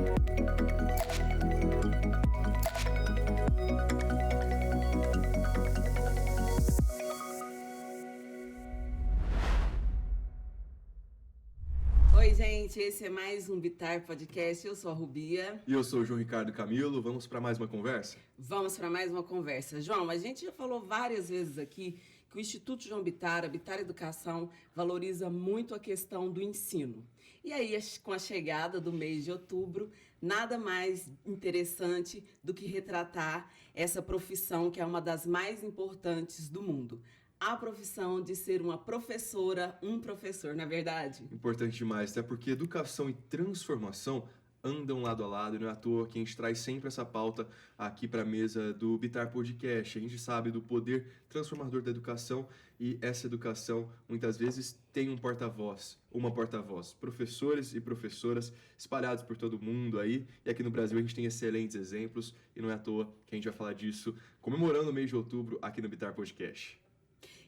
Oi, gente, esse é mais um Bitar Podcast. Eu sou a Rubia. E eu sou o João Ricardo Camilo. Vamos para mais uma conversa? Vamos para mais uma conversa. João, a gente já falou várias vezes aqui que o Instituto João Bittar, a Bittar Educação, valoriza muito a questão do ensino. E aí, com a chegada do mês de outubro, nada mais interessante do que retratar essa profissão que é uma das mais importantes do mundo. A profissão de ser uma professora, um professor, na verdade. Importante demais, até porque educação e transformação andam lado a lado, e não é à toa que a gente traz sempre essa pauta aqui para a mesa do Bitar Podcast. A gente sabe do poder transformador da educação e essa educação muitas vezes tem um porta-voz, uma porta-voz, professores e professoras espalhados por todo mundo aí, e aqui no Brasil a gente tem excelentes exemplos e não é à toa que a gente vai falar disso comemorando o mês de outubro aqui no Bitar Podcast.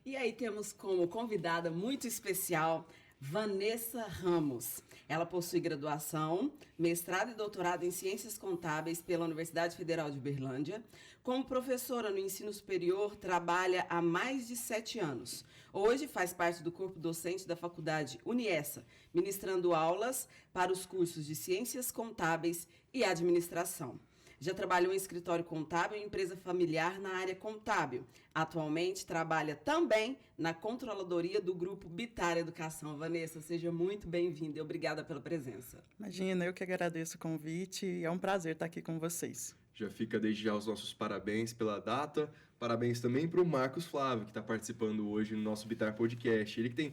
E aí temos como convidada muito especial Vanessa Ramos. Ela possui graduação, mestrado e doutorado em Ciências Contábeis pela Universidade Federal de Uberlândia. Como professora no ensino superior, trabalha há mais de 7 anos. Hoje faz parte do corpo docente da Faculdade Uniessa, ministrando aulas para os cursos de Ciências Contábeis e Administração. Já trabalhou em escritório contábil e empresa familiar na área contábil. Atualmente trabalha também na controladoria do Grupo Bittar Educação. Vanessa, seja muito bem-vinda e obrigada pela presença. Imagina, eu que agradeço o convite e é um prazer estar aqui com vocês. Já fica desde já os nossos parabéns pela data. Parabéns também para o Marcos Flávio, que está participando hoje no nosso Bitar Podcast. Ele que tem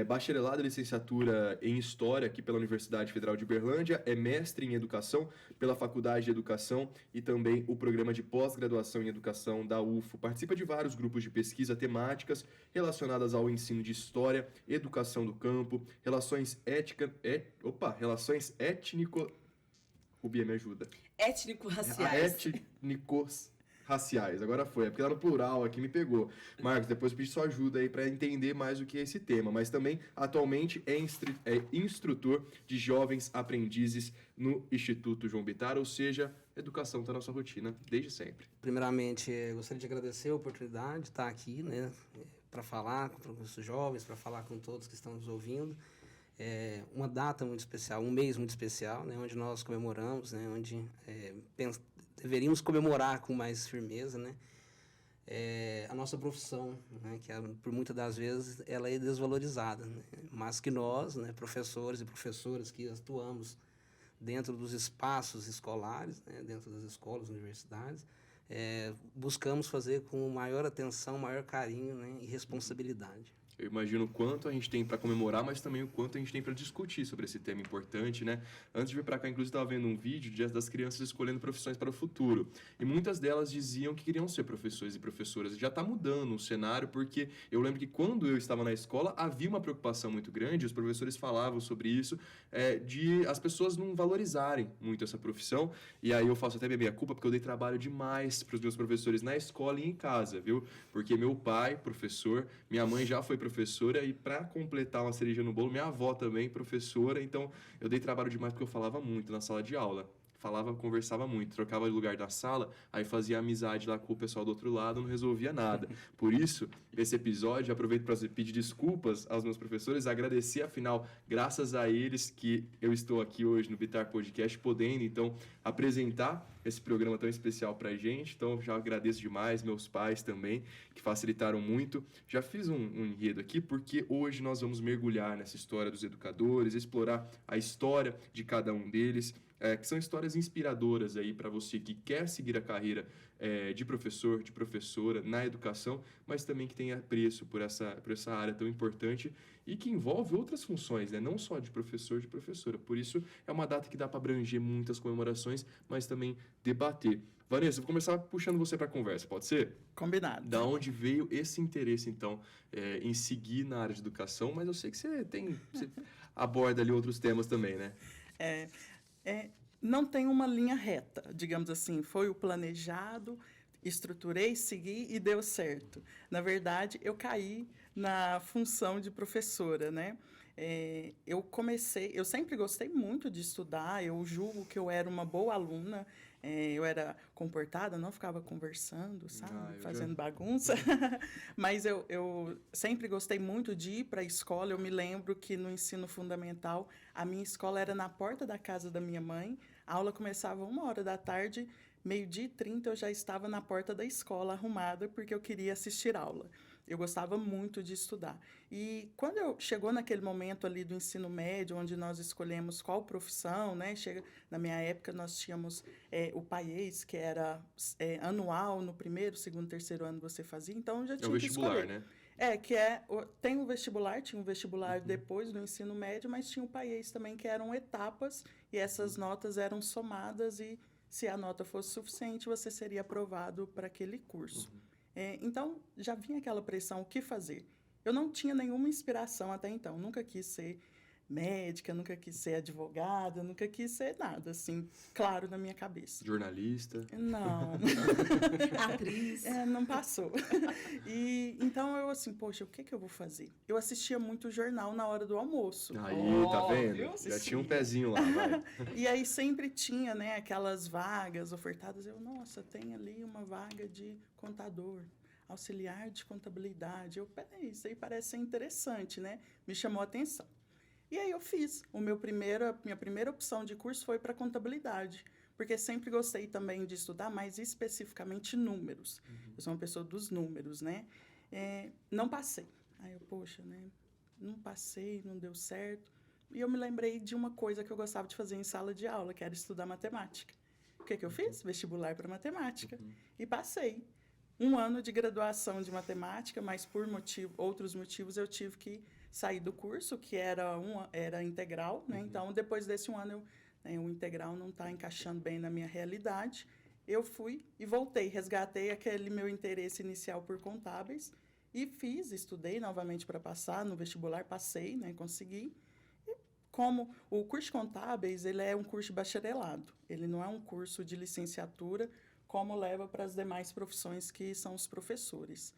bacharelado e licenciatura em História aqui pela Universidade Federal de Uberlândia, é mestre em Educação pela Faculdade de Educação e também o programa de pós-graduação em Educação da UFO. Participa de vários grupos de pesquisa temáticas relacionadas ao ensino de História, Educação do Campo, relações étnico... Rubia, me ajuda. Étnico-raciais. Étnicos-raciais. Agora foi. É porque lá no plural aqui me pegou. Marcos, depois eu pedi sua ajuda aí para entender mais o que é esse tema. Mas também, atualmente, é instrutor de jovens aprendizes no Instituto João Bittar. Ou seja, educação está na nossa rotina desde sempre. Primeiramente, gostaria de agradecer a oportunidade de estar aqui, né, para falar com os jovens, para falar com todos que estão nos ouvindo. É uma data muito especial, um mês muito especial, né, onde nós comemoramos, né, onde deveríamos comemorar com mais firmeza, né, a nossa profissão, né, que por muitas das vezes ela é desvalorizada, né, mas que nós, né, professores e professoras que atuamos dentro dos espaços escolares, né, dentro das escolas, universidades, buscamos fazer com maior atenção, maior carinho, né, e responsabilidade. Eu imagino o quanto a gente tem para comemorar, mas também o quanto a gente tem para discutir sobre esse tema importante, né? Antes de vir para cá, inclusive, estava vendo um vídeo das crianças escolhendo profissões para o futuro. E muitas delas diziam que queriam ser professores e professoras. E já está mudando o cenário, porque eu lembro que quando eu estava na escola, havia uma preocupação muito grande, os professores falavam sobre isso, de as pessoas não valorizarem muito essa profissão. E aí eu faço até minha culpa, porque eu dei trabalho demais para os meus professores na escola e em casa, viu? Porque meu pai, professor, minha mãe já foi professora e para completar uma cereja no bolo, minha avó também professora, então eu dei trabalho demais porque eu falava muito na sala de aula. Conversava muito, trocava de lugar da sala, aí fazia amizade lá com o pessoal do outro lado, não resolvia nada. Por isso, esse episódio, aproveito para pedir desculpas aos meus professores, agradecer, afinal, graças a eles que eu estou aqui hoje no Bitar Podcast, podendo, então, apresentar esse programa tão especial pra gente. Então, já agradeço demais, meus pais também, que facilitaram muito. Já fiz um enredo aqui, porque hoje nós vamos mergulhar nessa história dos educadores, explorar a história de cada um deles, que são histórias inspiradoras aí para você que quer seguir a carreira de professor, de professora na educação, mas também que tem apreço por essa área tão importante e que envolve outras funções, né? Não só de professor, de professora. Por isso, é uma data que dá para abranger muitas comemorações, mas também debater. Vanessa, vou começar puxando você para a conversa, pode ser? Combinado. Da onde veio esse interesse, então, em seguir na área de educação? Mas eu sei que você aborda ali outros temas também, né? Não tem uma linha reta, digamos assim. Foi o planejado, estruturei, segui e deu certo. Na verdade, eu caí na função de professora, né? eu sempre gostei muito de estudar, eu julgo que eu era uma boa aluna, eu era comportada, não ficava conversando, sabe, fazendo bagunça, mas eu sempre gostei muito de ir para a escola. Eu me lembro que no ensino fundamental, a minha escola era na porta da casa da minha mãe, a aula começava 13h, 12h30 eu já estava na porta da escola arrumada porque eu queria assistir aula. Eu gostava muito de estudar. E quando chegou naquele momento ali do ensino médio, onde nós escolhemos qual profissão, né? Na minha época, nós tínhamos o PAES, que era anual, no primeiro, segundo, terceiro ano você fazia, então já tinha que escolher. Né? Tem o vestibular, tinha um vestibular depois do ensino médio, mas tinha o PAES também, que eram etapas, e essas notas eram somadas, e se a nota fosse suficiente, você seria aprovado para aquele curso. Então, já vinha aquela pressão, o que fazer? Eu não tinha nenhuma inspiração até então, nunca quis ser médica, nunca quis ser advogada, nunca quis ser nada, assim, claro, na minha cabeça. Jornalista? Não. Atriz? Não passou. E então eu assim, poxa, o que eu vou fazer? Eu assistia muito jornal na hora do almoço. Aí, tá vendo? Já tinha um pezinho lá, vai. E aí sempre tinha, né, aquelas vagas ofertadas. Nossa, tem ali uma vaga de contador, auxiliar de contabilidade. Peraí, isso aí parece ser interessante, né? Me chamou a atenção. E aí eu fiz. Minha primeira opção de curso foi para contabilidade, porque sempre gostei também de estudar, mais especificamente números. Eu sou uma pessoa dos números, né? Não passei. Aí eu, poxa, né? Não passei, não deu certo. E eu me lembrei de uma coisa que eu gostava de fazer em sala de aula, que era estudar matemática. O que eu fiz? Vestibular para matemática. E passei. 1 ano de graduação de matemática, mas por outros motivos eu tive que sair do curso, que era integral, né? Então, depois desse 1 ano, o integral não está encaixando bem na minha realidade. Eu fui e voltei, resgatei aquele meu interesse inicial por contábeis e estudei novamente para passar no vestibular, passei, né? Consegui. E como o curso de contábeis, ele é um curso de bacharelado, ele não é um curso de licenciatura, como leva para as demais profissões que são os professores.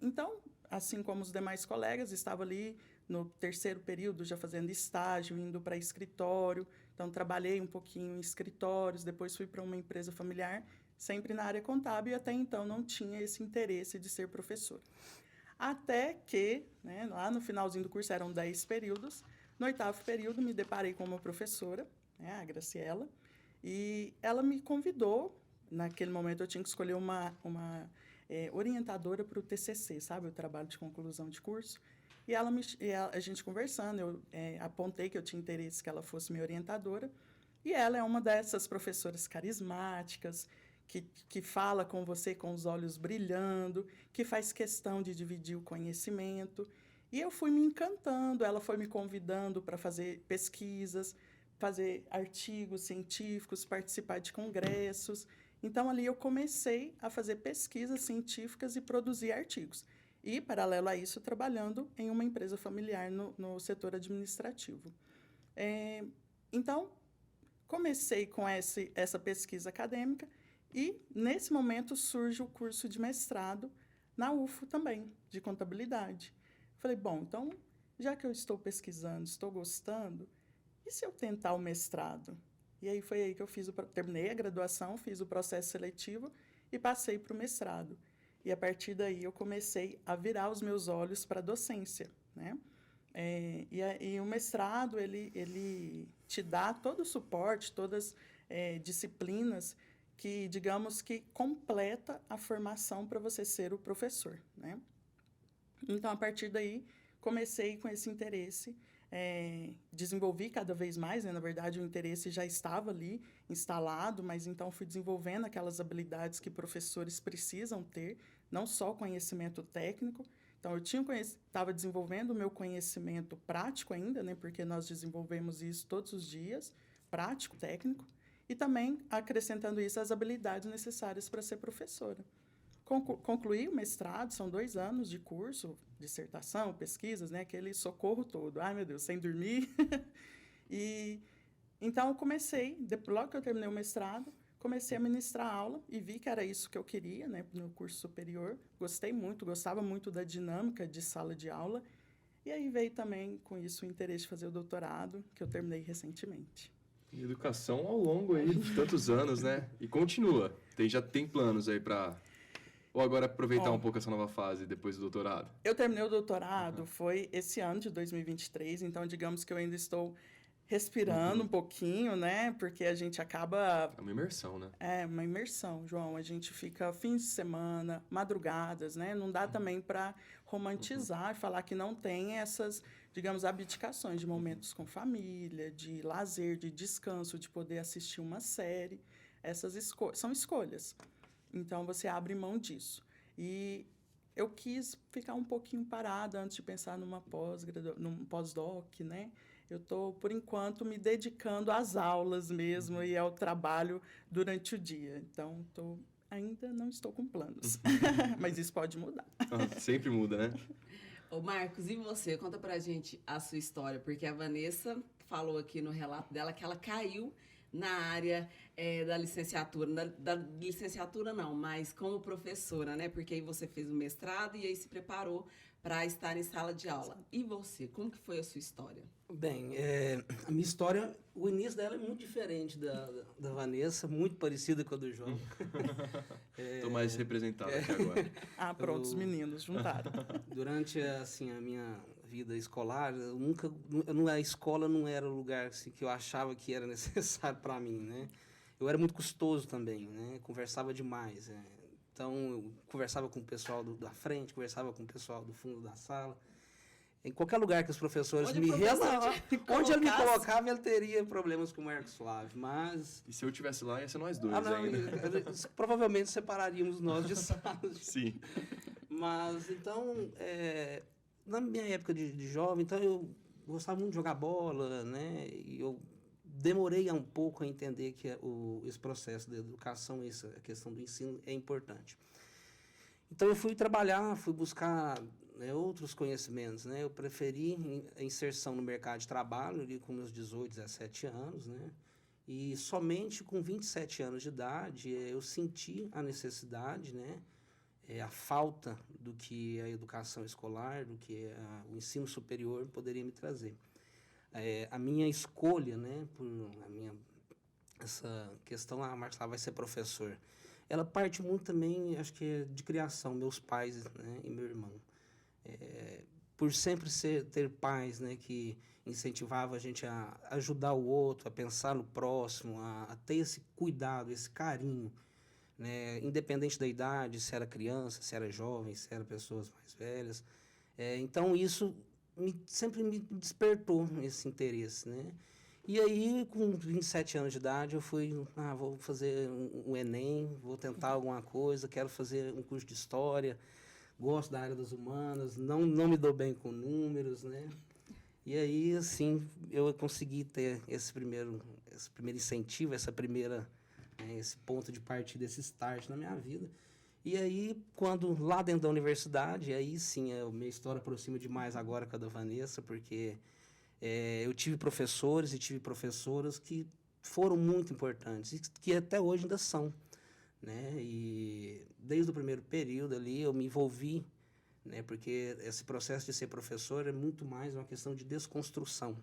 Então, assim como os demais colegas, estava ali no 3º período já fazendo estágio, indo para escritório. Então, trabalhei um pouquinho em escritórios, depois fui para uma empresa familiar, sempre na área contábil, e até então não tinha esse interesse de ser professora. Até que, né, lá no finalzinho do curso, eram 10 períodos, no 8º período me deparei com uma professora, né, a Graciela, e ela me convidou. Naquele momento, eu tinha que escolher uma orientadora para o TCC, sabe? O trabalho de conclusão de curso. E a gente conversando, eu apontei que eu tinha interesse que ela fosse minha orientadora. E ela é uma dessas professoras carismáticas, que fala com você com os olhos brilhando, que faz questão de dividir o conhecimento. E eu fui me encantando, ela foi me convidando para fazer pesquisas, fazer artigos científicos, participar de congressos. Então, ali eu comecei a fazer pesquisas científicas e produzir artigos. E, paralelo a isso, trabalhando em uma empresa familiar no setor administrativo. Então, comecei com essa pesquisa acadêmica e, nesse momento, surge o curso de mestrado na UFO também, de contabilidade. Falei, bom, então, já que eu estou pesquisando, estou gostando, e se eu tentar o mestrado? E aí foi aí que eu terminei a graduação, fiz o processo seletivo e passei para o mestrado. E a partir daí eu comecei a virar os meus olhos para a docência, né? E o mestrado, ele te dá todo o suporte, todas as disciplinas que, digamos, que completa a formação para você ser o professor, né? Então, a partir daí, comecei com esse interesse, desenvolvi cada vez mais, né? Na verdade, o interesse já estava ali instalado, mas então fui desenvolvendo aquelas habilidades que professores precisam ter, não só conhecimento técnico. Então, eu estava desenvolvendo o meu conhecimento prático ainda, né? Porque nós desenvolvemos isso todos os dias, prático, técnico, e também acrescentando isso as habilidades necessárias para ser professora. Concluí o mestrado, são 2 anos de curso, dissertação, pesquisas, né? Aquele socorro todo. Ai, meu Deus, sem dormir. E então, eu comecei, logo que eu terminei o mestrado, comecei a ministrar aula e vi que era isso que eu queria, né? No curso superior. Gostei muito, gostava muito da dinâmica de sala de aula. E aí veio também com isso o interesse de fazer o doutorado, que eu terminei recentemente. E educação ao longo aí de tantos anos, né? E continua. Já tem planos aí para... Ou agora aproveitar um pouco essa nova fase depois do doutorado? Eu terminei o doutorado, foi esse ano de 2023, então digamos que eu ainda estou respirando um pouquinho, né? Porque a gente acaba... É uma imersão, né? É, uma imersão, João. A gente fica fins de semana, madrugadas, né? Não dá também para romantizar e falar que não tem essas, digamos, abdicações de momentos com família, de lazer, de descanso, de poder assistir uma série. Essas são escolhas. Então, você abre mão disso. E eu quis ficar um pouquinho parada antes de pensar num pós-doc, né? Eu estou, por enquanto, me dedicando às aulas mesmo e ao trabalho durante o dia. Então, ainda não estou com planos. Mas isso pode mudar. Sempre muda, né? Ô Marcos, e você? Conta pra gente a sua história, porque a Vanessa falou aqui no relato dela que ela caiu na área da licenciatura. Da licenciatura não, mas como professora, né? Porque aí você fez o mestrado e aí se preparou para estar em sala de aula. E você? Como que foi a sua história? Bem, a minha história, o início dela é muito diferente da Vanessa, muito parecida com a do João. Estou mais representado aqui agora. Pronto, os meninos juntaram. Durante assim, a minha vida escolar, a escola não era o lugar assim, que eu achava que era necessário para mim, né? Eu era muito custoso também, né? Conversava demais. Então, eu conversava com o pessoal da frente, conversava com o pessoal do fundo da sala. Em qualquer lugar que os professores onde ele me colocava, ele teria problemas com o Marcos Flávio, mas... E se eu estivesse lá, ia ser nós dois provavelmente separaríamos nós de salas. Sim. Mas, então, na minha época de jovem, então eu gostava muito de jogar bola, né? E eu demorei um pouco a entender que esse processo da educação, a questão do ensino é importante. Então, eu fui trabalhar, fui buscar... outros conhecimentos, né? Eu preferi a inserção no mercado de trabalho ali com meus 18, 17 anos, né? E somente com 27 anos de idade eu senti a necessidade, né? A falta do que a educação escolar, do que o ensino superior poderia me trazer. A minha escolha, né? Essa questão, Marcos vai ser professor. Ela parte muito também, acho que de criação, meus pais, né? E meu irmão. Por sempre ter pais, né, que incentivava a gente a ajudar o outro, a pensar no próximo, a ter esse cuidado, esse carinho, né, independente da idade, se era criança, se era jovem, se era pessoas mais velhas. Então, isso sempre me despertou esse interesse, né? E aí, com 27 anos de idade, eu fui, vou fazer um Enem, vou tentar alguma coisa, quero fazer um curso de História, gosto da área das humanas, não me dou bem com números, né? E aí, assim, eu consegui ter esse primeiro incentivo, esse ponto de partida, esse start na minha vida. E aí, quando lá dentro da universidade, aí sim, a minha história aproxima demais agora com a da Vanessa, porque eu tive professores e tive professoras que foram muito importantes e que até hoje ainda são. Né? E desde o primeiro período ali eu me envolvi, né? Porque esse processo de ser professor é muito mais uma questão de desconstrução.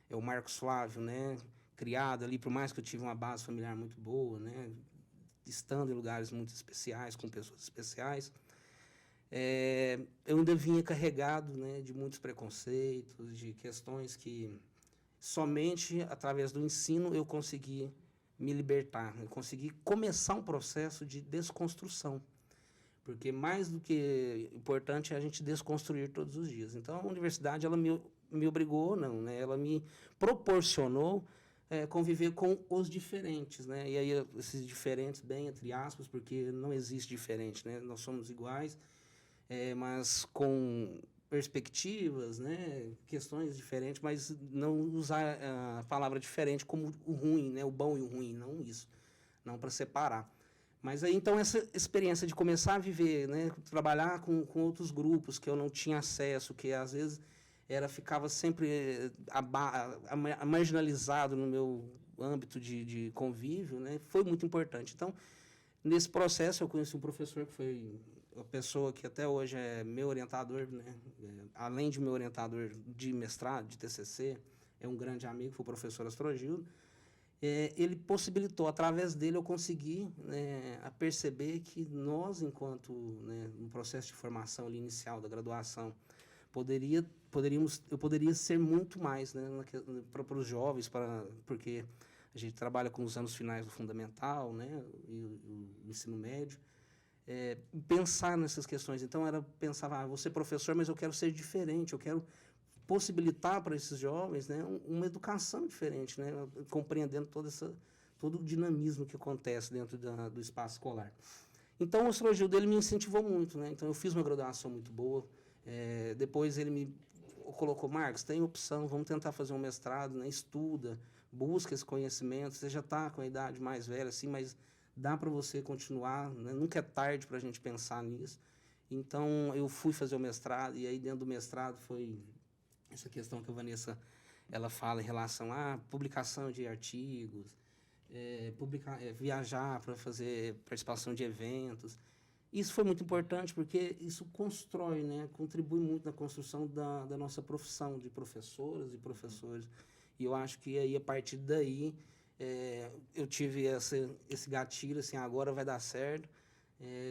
É o Marcos Flávio, né? Criado ali, por mais que eu tive uma base familiar muito boa, né? Estando em lugares muito especiais, com pessoas especiais, eu ainda vinha carregado, né? De muitos preconceitos, de questões que somente através do ensino eu consegui me libertar, eu consegui começar um processo de desconstrução, porque mais do que importante é a gente desconstruir todos os dias. Então, a universidade ela me obrigou, não, né? Ela me proporcionou conviver com os diferentes, né? E aí esses diferentes, bem entre aspas, porque não existe diferente, né? Nós somos iguais, mas com perspectivas, né, questões diferentes, mas não usar a palavra diferente como o ruim, né, o bom e o ruim, não isso, não para separar. Mas aí então essa experiência de começar a viver, né, trabalhar com outros grupos que eu não tinha acesso, que às vezes ficava sempre marginalizado no meu âmbito de convívio, né, foi muito importante. Então, nesse processo eu conheci um professor que foi a pessoa que até hoje é meu orientador, né? Além de meu orientador de mestrado, de TCC, é um grande amigo, foi o professor Astrogildo. Ele possibilitou, através dele, eu conseguir, né, a perceber que nós, enquanto, né, no processo de formação ali, inicial da graduação, eu poderia ser muito mais, né, para os jovens, porque a gente trabalha com os anos finais do fundamental, né, e o ensino médio, pensar nessas questões. Então, pensava, vou ser professor, mas eu quero ser diferente, eu quero possibilitar para esses jovens, né, uma educação diferente, né, compreendendo todo o dinamismo que acontece dentro do espaço escolar. Então, o Astrogildo, ele me incentivou muito, né? Então, eu fiz uma graduação muito boa. Depois, ele me colocou, Marcos, tem opção, vamos tentar fazer um mestrado, né? Estuda, busca esse conhecimento. Você já está com a idade mais velha, assim, mas dá para você continuar, né? Nunca é tarde para a gente pensar nisso. Então, eu fui fazer o mestrado, e aí, dentro do mestrado, foi essa questão que a Vanessa ela fala em relação à publicação de artigos, viajar para fazer participação de eventos. Isso foi muito importante porque isso constrói, né, contribui muito na construção da nossa profissão de professoras e professores. E eu acho que aí, a partir daí, eu tive esse gatilho, assim, agora vai dar certo.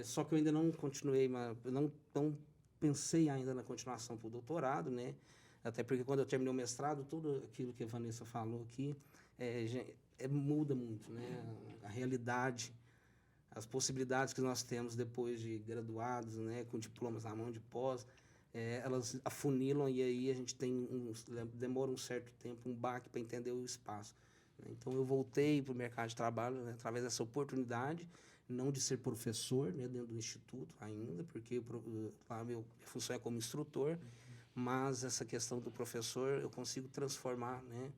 Só que eu ainda não continuei, não pensei ainda na continuação para o doutorado, né? Até porque quando eu terminei o mestrado, tudo aquilo que a Vanessa falou aqui muda muito, né? A realidade, as possibilidades que nós temos depois de graduados, né? Com diplomas na mão de pós, elas afunilam e aí a gente demora um certo tempo, um baque para entender o espaço. Né? Então, eu voltei para o mercado de trabalho, né? Através dessa oportunidade, não de ser professor, né? Dentro do instituto ainda, porque lá minha função é como instrutor, mas essa questão do professor eu consigo transformar, né?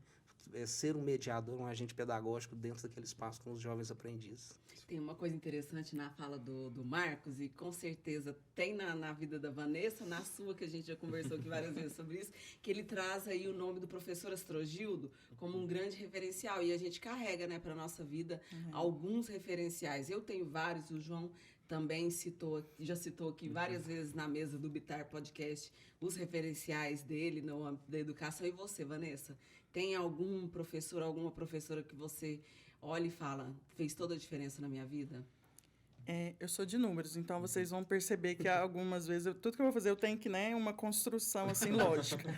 Ser um mediador, um agente pedagógico dentro daquele espaço com os jovens aprendizes. Tem uma coisa interessante na fala do Marcos, e com certeza tem na vida da Vanessa, na sua, que a gente já conversou aqui várias vezes sobre isso, que ele traz aí o nome do professor Astrogildo como um grande referencial, e a gente carrega, né, para a nossa vida alguns referenciais. Eu tenho vários, o João também já citou aqui várias vezes na mesa do Bitar Podcast os referenciais dele no âmbito da educação. E você, Vanessa, tem algum professor, alguma professora que você olha e fala, fez toda a diferença na minha vida? Eu sou de números, então vocês vão perceber que algumas vezes, tudo que eu vou fazer, eu tenho que, né, uma construção, assim, lógica.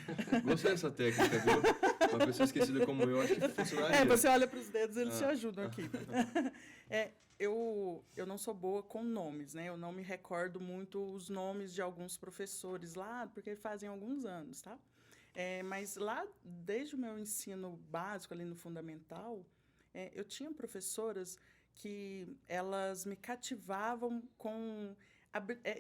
Gostei dessa técnica, viu? Uma pessoa esquecida como eu, acho que funcionaria. Você olha para os dedos, eles te ajudam aqui. Eu não sou boa com nomes, né? Eu não me recordo muito os nomes de alguns professores lá, porque fazem alguns anos, tá? Mas lá, desde o meu ensino básico, ali no fundamental, eu tinha professoras que elas me cativavam com,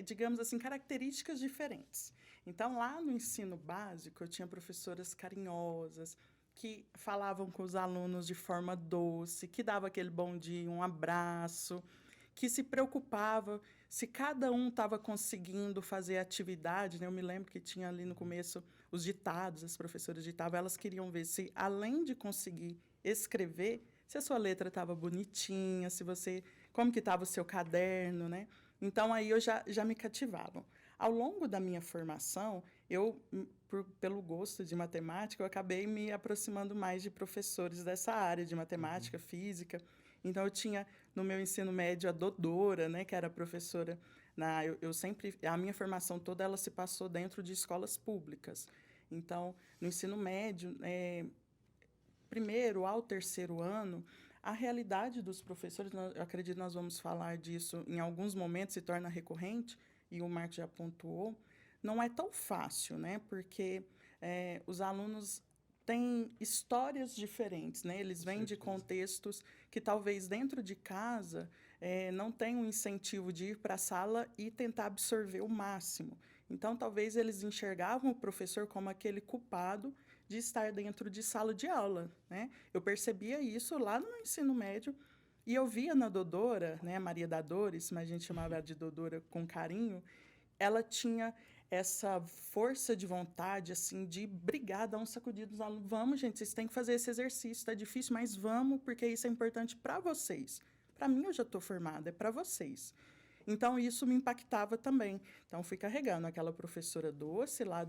digamos assim, características diferentes. Então, lá no ensino básico, eu tinha professoras carinhosas, que falavam com os alunos de forma doce, que dava aquele bom dia, um abraço, que se preocupava se cada um estava conseguindo fazer a atividade, né? Eu me lembro que tinha ali no começo os ditados, as professoras ditavam, elas queriam ver se, além de conseguir escrever, se a sua letra estava bonitinha, como que estava o seu caderno, né? Então, aí eu já me cativavam. Ao longo da minha formação, pelo gosto de matemática, eu acabei me aproximando mais de professores dessa área de matemática, física. Então, eu tinha, no meu ensino médio, a Dodora, né, que era professora. A minha formação toda, ela se passou dentro de escolas públicas. Então, no ensino médio, primeiro ao terceiro ano, a realidade dos professores, eu acredito que nós vamos falar disso em alguns momentos, se torna recorrente, e o Marcos já pontuou, não é tão fácil, né? Porque os alunos têm histórias diferentes, né? Eles vêm de contextos que talvez dentro de casa não tenham um incentivo de ir para a sala e tentar absorver o máximo. Então, talvez eles enxergavam o professor como aquele culpado de estar dentro de sala de aula, né? Eu percebia isso lá no ensino médio, e eu via na Dodora, né, Maria da Dores, mas a gente chamava ela de Dodora com carinho, ela tinha essa força de vontade, assim, de brigar, dar um sacudido nos alunos. Vamos, gente, vocês têm que fazer esse exercício, está difícil, mas vamos, porque isso é importante para vocês. Para mim, eu já estou formada, é para vocês. Então, isso me impactava também. Então, fui carregando aquela professora doce lá,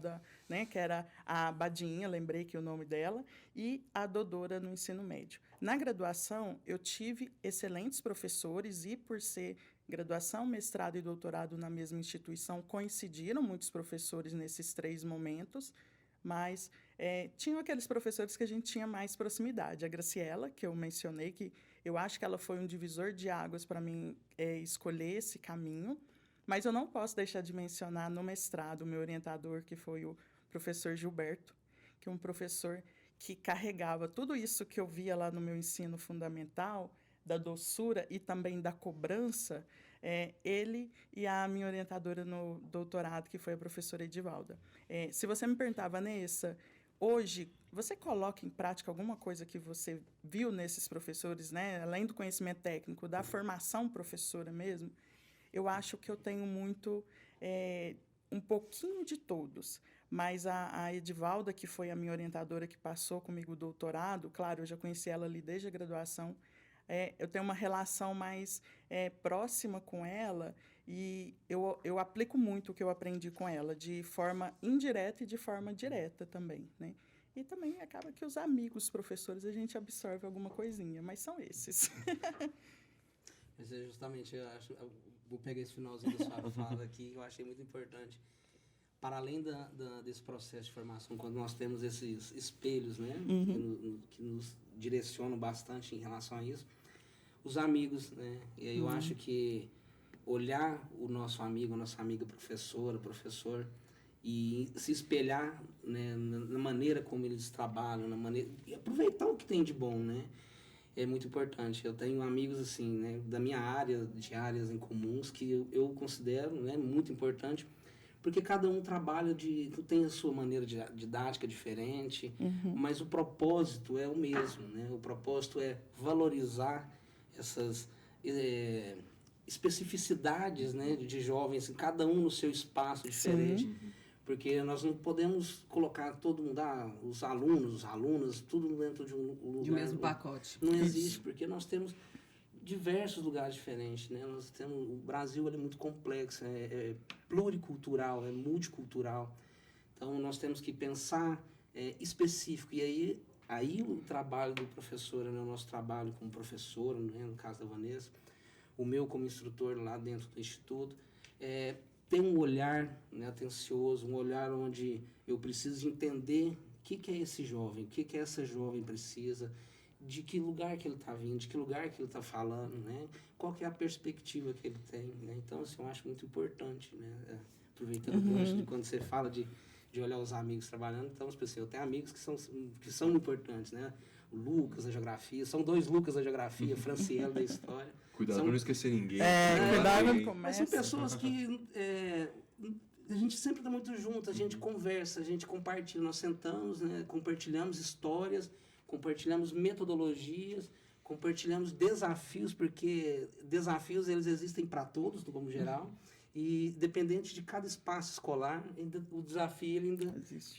né, que era a Badinha, lembrei que o nome dela, e a Dodora no ensino médio. Na graduação, eu tive excelentes professores e, por ser graduação, mestrado e doutorado na mesma instituição, coincidiram muitos professores nesses 3 momentos, mas tinham aqueles professores que a gente tinha mais proximidade. A Graciela, que eu mencionei, que eu acho que ela foi um divisor de águas para mim escolher esse caminho, mas eu não posso deixar de mencionar no mestrado o meu orientador, que foi o professor Gilberto, que é um professor que carregava tudo isso que eu via lá no meu ensino fundamental, da doçura e também da cobrança, ele e a minha orientadora no doutorado, que foi a professora Edivalda. Se você me perguntar, Vanessa, hoje, você coloca em prática alguma coisa que você viu nesses professores, né? Além do conhecimento técnico, da formação professora mesmo? Eu acho que eu tenho muito, um pouquinho de todos. Mas a Edivalda, que foi a minha orientadora que passou comigo o doutorado, claro, eu já conheci ela ali desde a graduação, eu tenho uma relação mais próxima com ela e eu aplico muito o que eu aprendi com ela, de forma indireta e de forma direta também, né? E também acaba que os amigos professores a gente absorve alguma coisinha, mas são esses. Mas é justamente, eu vou pegar esse finalzinho da sua fala aqui, eu achei muito importante. Para além desse processo de formação, quando nós temos esses espelhos, né, que nos direcionam bastante em relação a isso, os amigos, né, e aí eu acho que olhar o nosso amigo, a nossa amiga professora, professor, e se espelhar, né, na maneira como eles trabalham, e aproveitar o que tem de bom, né, é muito importante. Eu tenho amigos, assim, né, da minha área, de áreas em comuns, que eu considero, né, muito importante, porque cada um trabalha tem a sua maneira didática diferente, mas o propósito é o mesmo, né? O propósito é valorizar essas especificidades, né, de jovens, cada um no seu espaço diferente, porque nós não podemos colocar todo mundo, os alunos, as alunas, tudo dentro de um lugar. De um mesmo pacote. Não existe, porque nós temos diversos lugares diferentes, né? O Brasil é muito complexo, é pluricultural, é multicultural. Então nós temos que pensar específico. E aí o trabalho do professor, né, o nosso trabalho como professor, né, no caso da Vanessa, o meu como instrutor lá dentro do instituto, tem um olhar, né, atencioso, um olhar onde eu preciso entender o que é esse jovem, o que essa jovem precisa, de que lugar que ele está vindo, de que lugar que ele está falando, né? Qual que é a perspectiva que ele tem, né? Então, assim, eu acho muito importante, né? Aproveitando o gancho de quando você fala de olhar os amigos trabalhando, então, assim, eu tenho amigos que são importantes, né? O Lucas da geografia, são 2 Lucas da geografia, Franciele da história. Cuidado para não esquecer ninguém. Cuidado no Mas comércio. são pessoas que a gente sempre está muito junto, a gente conversa, a gente compartilha, nós sentamos, né? Compartilhamos histórias, compartilhamos metodologias, compartilhamos desafios, porque desafios eles existem para todos, no como geral, e dependente de cada espaço escolar, o desafio ele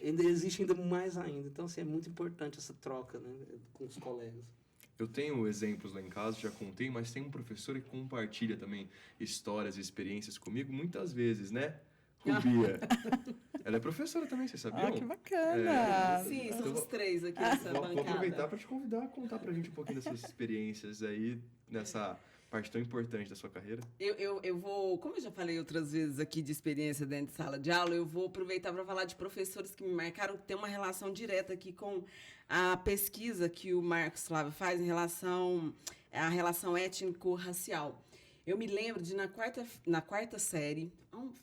ainda existe ainda mais ainda. Então, assim, é muito importante essa troca, né, com os colegas. Eu tenho exemplos lá em casa, já contei, mas tem um professor que compartilha também histórias e experiências comigo muitas vezes, né? Rubia. Ela é professora também, você sabia? Que bacana! Sim, somos 3 aqui nessa bancada. Vou aproveitar para te convidar a contar pra gente um pouquinho dessas experiências aí, nessa parte tão importante da sua carreira. Eu vou, como eu já falei outras vezes aqui de experiência dentro de sala de aula, eu vou aproveitar para falar de professores que me marcaram, que tem uma relação direta aqui com a pesquisa que o Marcos Flávio faz em relação à relação étnico-racial. Eu me lembro de, na quarta série,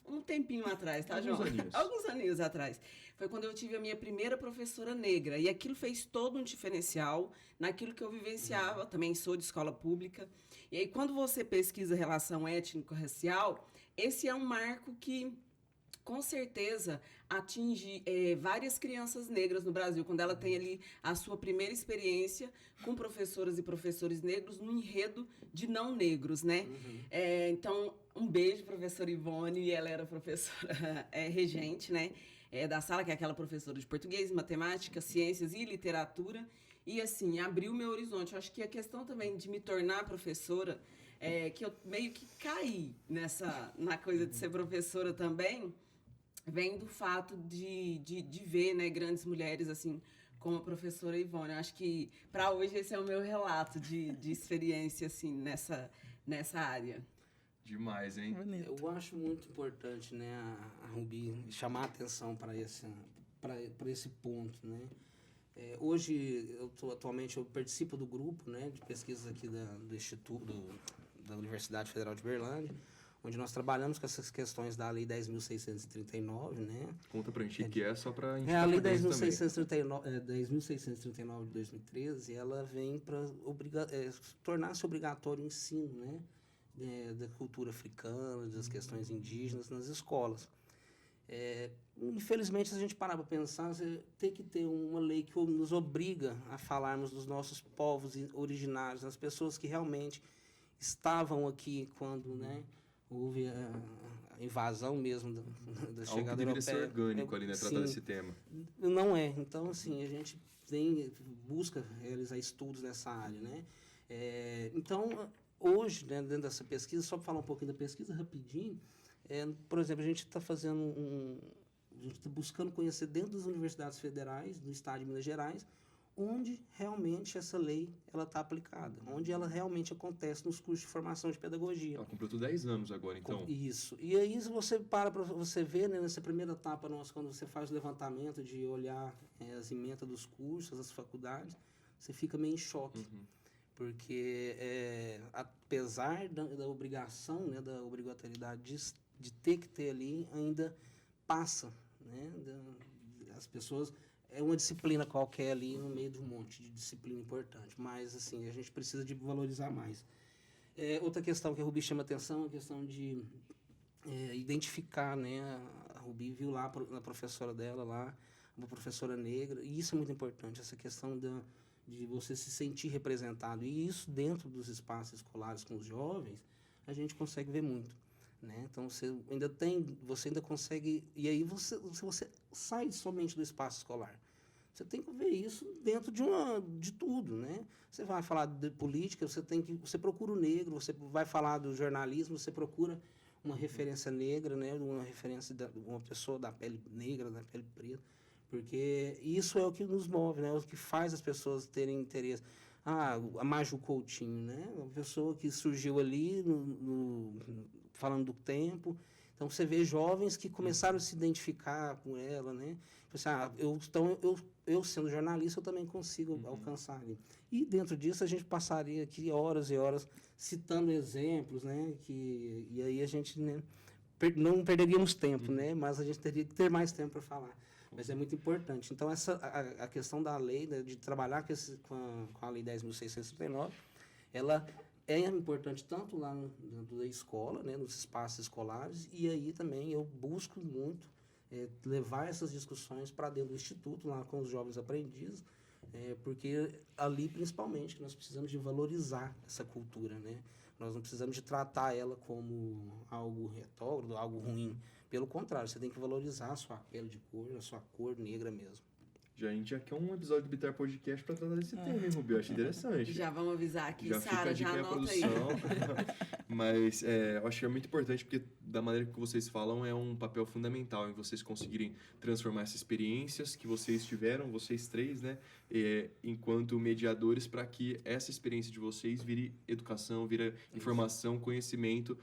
um tempinho atrás, tá, João? Alguns aninhos atrás. Foi quando eu tive a minha primeira professora negra. E aquilo fez todo um diferencial naquilo que eu vivenciava. Também sou de escola pública. E aí, quando você pesquisa relação étnico-racial, esse é um marco que, com certeza, atinge várias crianças negras no Brasil, quando ela tem ali a sua primeira experiência com professoras e professores negros no enredo de não negros, né? Então, um beijo, professora Ivone, ela era professora regente, né? Da sala, que é aquela professora de português, matemática, ciências e literatura. e, assim, abriu o meu horizonte. Eu acho que a questão também de me tornar professora, que eu meio que caí na coisa de ser professora também, vem do fato de ver, né, grandes mulheres, assim, como a professora Ivone. Eu acho que, para hoje, esse é o meu relato de experiência, assim, nessa área. Demais, hein? Bonito. Eu acho muito importante, né, a Rubi chamar a atenção para esse ponto, né? Hoje, atualmente, eu participo do grupo, né, de pesquisas aqui do Instituto, da Universidade Federal de Berlândia, onde nós trabalhamos com essas questões da Lei 10.639, né? Conta pra gente o que é, só pra gente A Lei por dentro também. 10.639 de 2013, ela vem para tornar-se obrigatório o ensino, né? Da cultura africana, das questões indígenas nas escolas. Infelizmente, se a gente parar para pensar, tem que ter uma lei que nos obriga a falarmos dos nossos povos originários, das pessoas que realmente estavam aqui quando, né, houve a invasão mesmo da Algo chegada que deveria ser europeia. orgânico ali, né? Tratar Sim, desse tema. não é. Então, assim, a gente busca realizar estudos nessa área, né? Então, hoje, né, dentro dessa pesquisa, só para falar um pouquinho da pesquisa rapidinho, por exemplo, a gente está a gente está buscando conhecer dentro das universidades federais do estado de Minas Gerais onde realmente essa lei ela está aplicada, onde ela realmente acontece nos cursos de formação de pedagogia. Ela completou 10 anos agora, então. Isso. E aí, se você para você ver, né, nessa primeira etapa nossa, quando você faz o levantamento de olhar as emendas dos cursos, as faculdades, você fica meio em choque. Uhum. Porque, apesar da obrigação, né, da obrigatoriedade de ter que ter ali, ainda passa, né, as pessoas... É uma disciplina qualquer ali no meio de um monte de disciplina importante, mas assim, a gente precisa de valorizar mais. Outra questão que a Rubi chama atenção é a questão de identificar, né? A Rubi viu lá na professora dela, lá, uma professora negra, e isso é muito importante, essa questão de você se sentir representado. E isso dentro dos espaços escolares com os jovens, a gente consegue ver muito. Né? Então, você ainda consegue... E aí, você sai somente do espaço escolar. Você tem que ver isso dentro de tudo, né? Você vai falar de política, você procura o negro, você vai falar do jornalismo, você procura uma referência negra, né? Uma referência de uma pessoa da pele negra, da pele preta, porque isso é o que nos move, né? É o que faz as pessoas terem interesse. A Maju Coutinho, né? Uma pessoa que surgiu ali falando do tempo. Então, você vê jovens que começaram a se identificar com ela, né? Eu sendo jornalista, eu também consigo alcançar ali. E, dentro disso, a gente passaria aqui horas e horas citando exemplos, né? E aí a gente, né, não perderíamos tempo, né? Mas a gente teria que ter mais tempo para falar. Mas é muito importante. Então, a questão da lei, né, de trabalhar com a Lei 10.639, ela é importante tanto lá dentro da escola, né, nos espaços escolares, e aí também eu busco muito levar essas discussões para dentro do instituto, lá com os jovens aprendizes, porque ali, principalmente, nós precisamos de valorizar essa cultura, né? Nós não precisamos de tratar ela como algo retrógrado, algo ruim. Pelo contrário, você tem que valorizar a sua pele de cor, a sua cor negra mesmo. A gente já quer um episódio do Bitar Podcast para tratar desse tema, hein, Rubi? Eu acho interessante. Já vamos avisar aqui, já Sara, já anota aí. Mas eu acho que é muito importante porque da maneira que vocês falam é um papel fundamental em vocês conseguirem transformar essas experiências que vocês tiveram, vocês três, né, enquanto mediadores, para que essa experiência de vocês vire educação, vire informação, conhecimento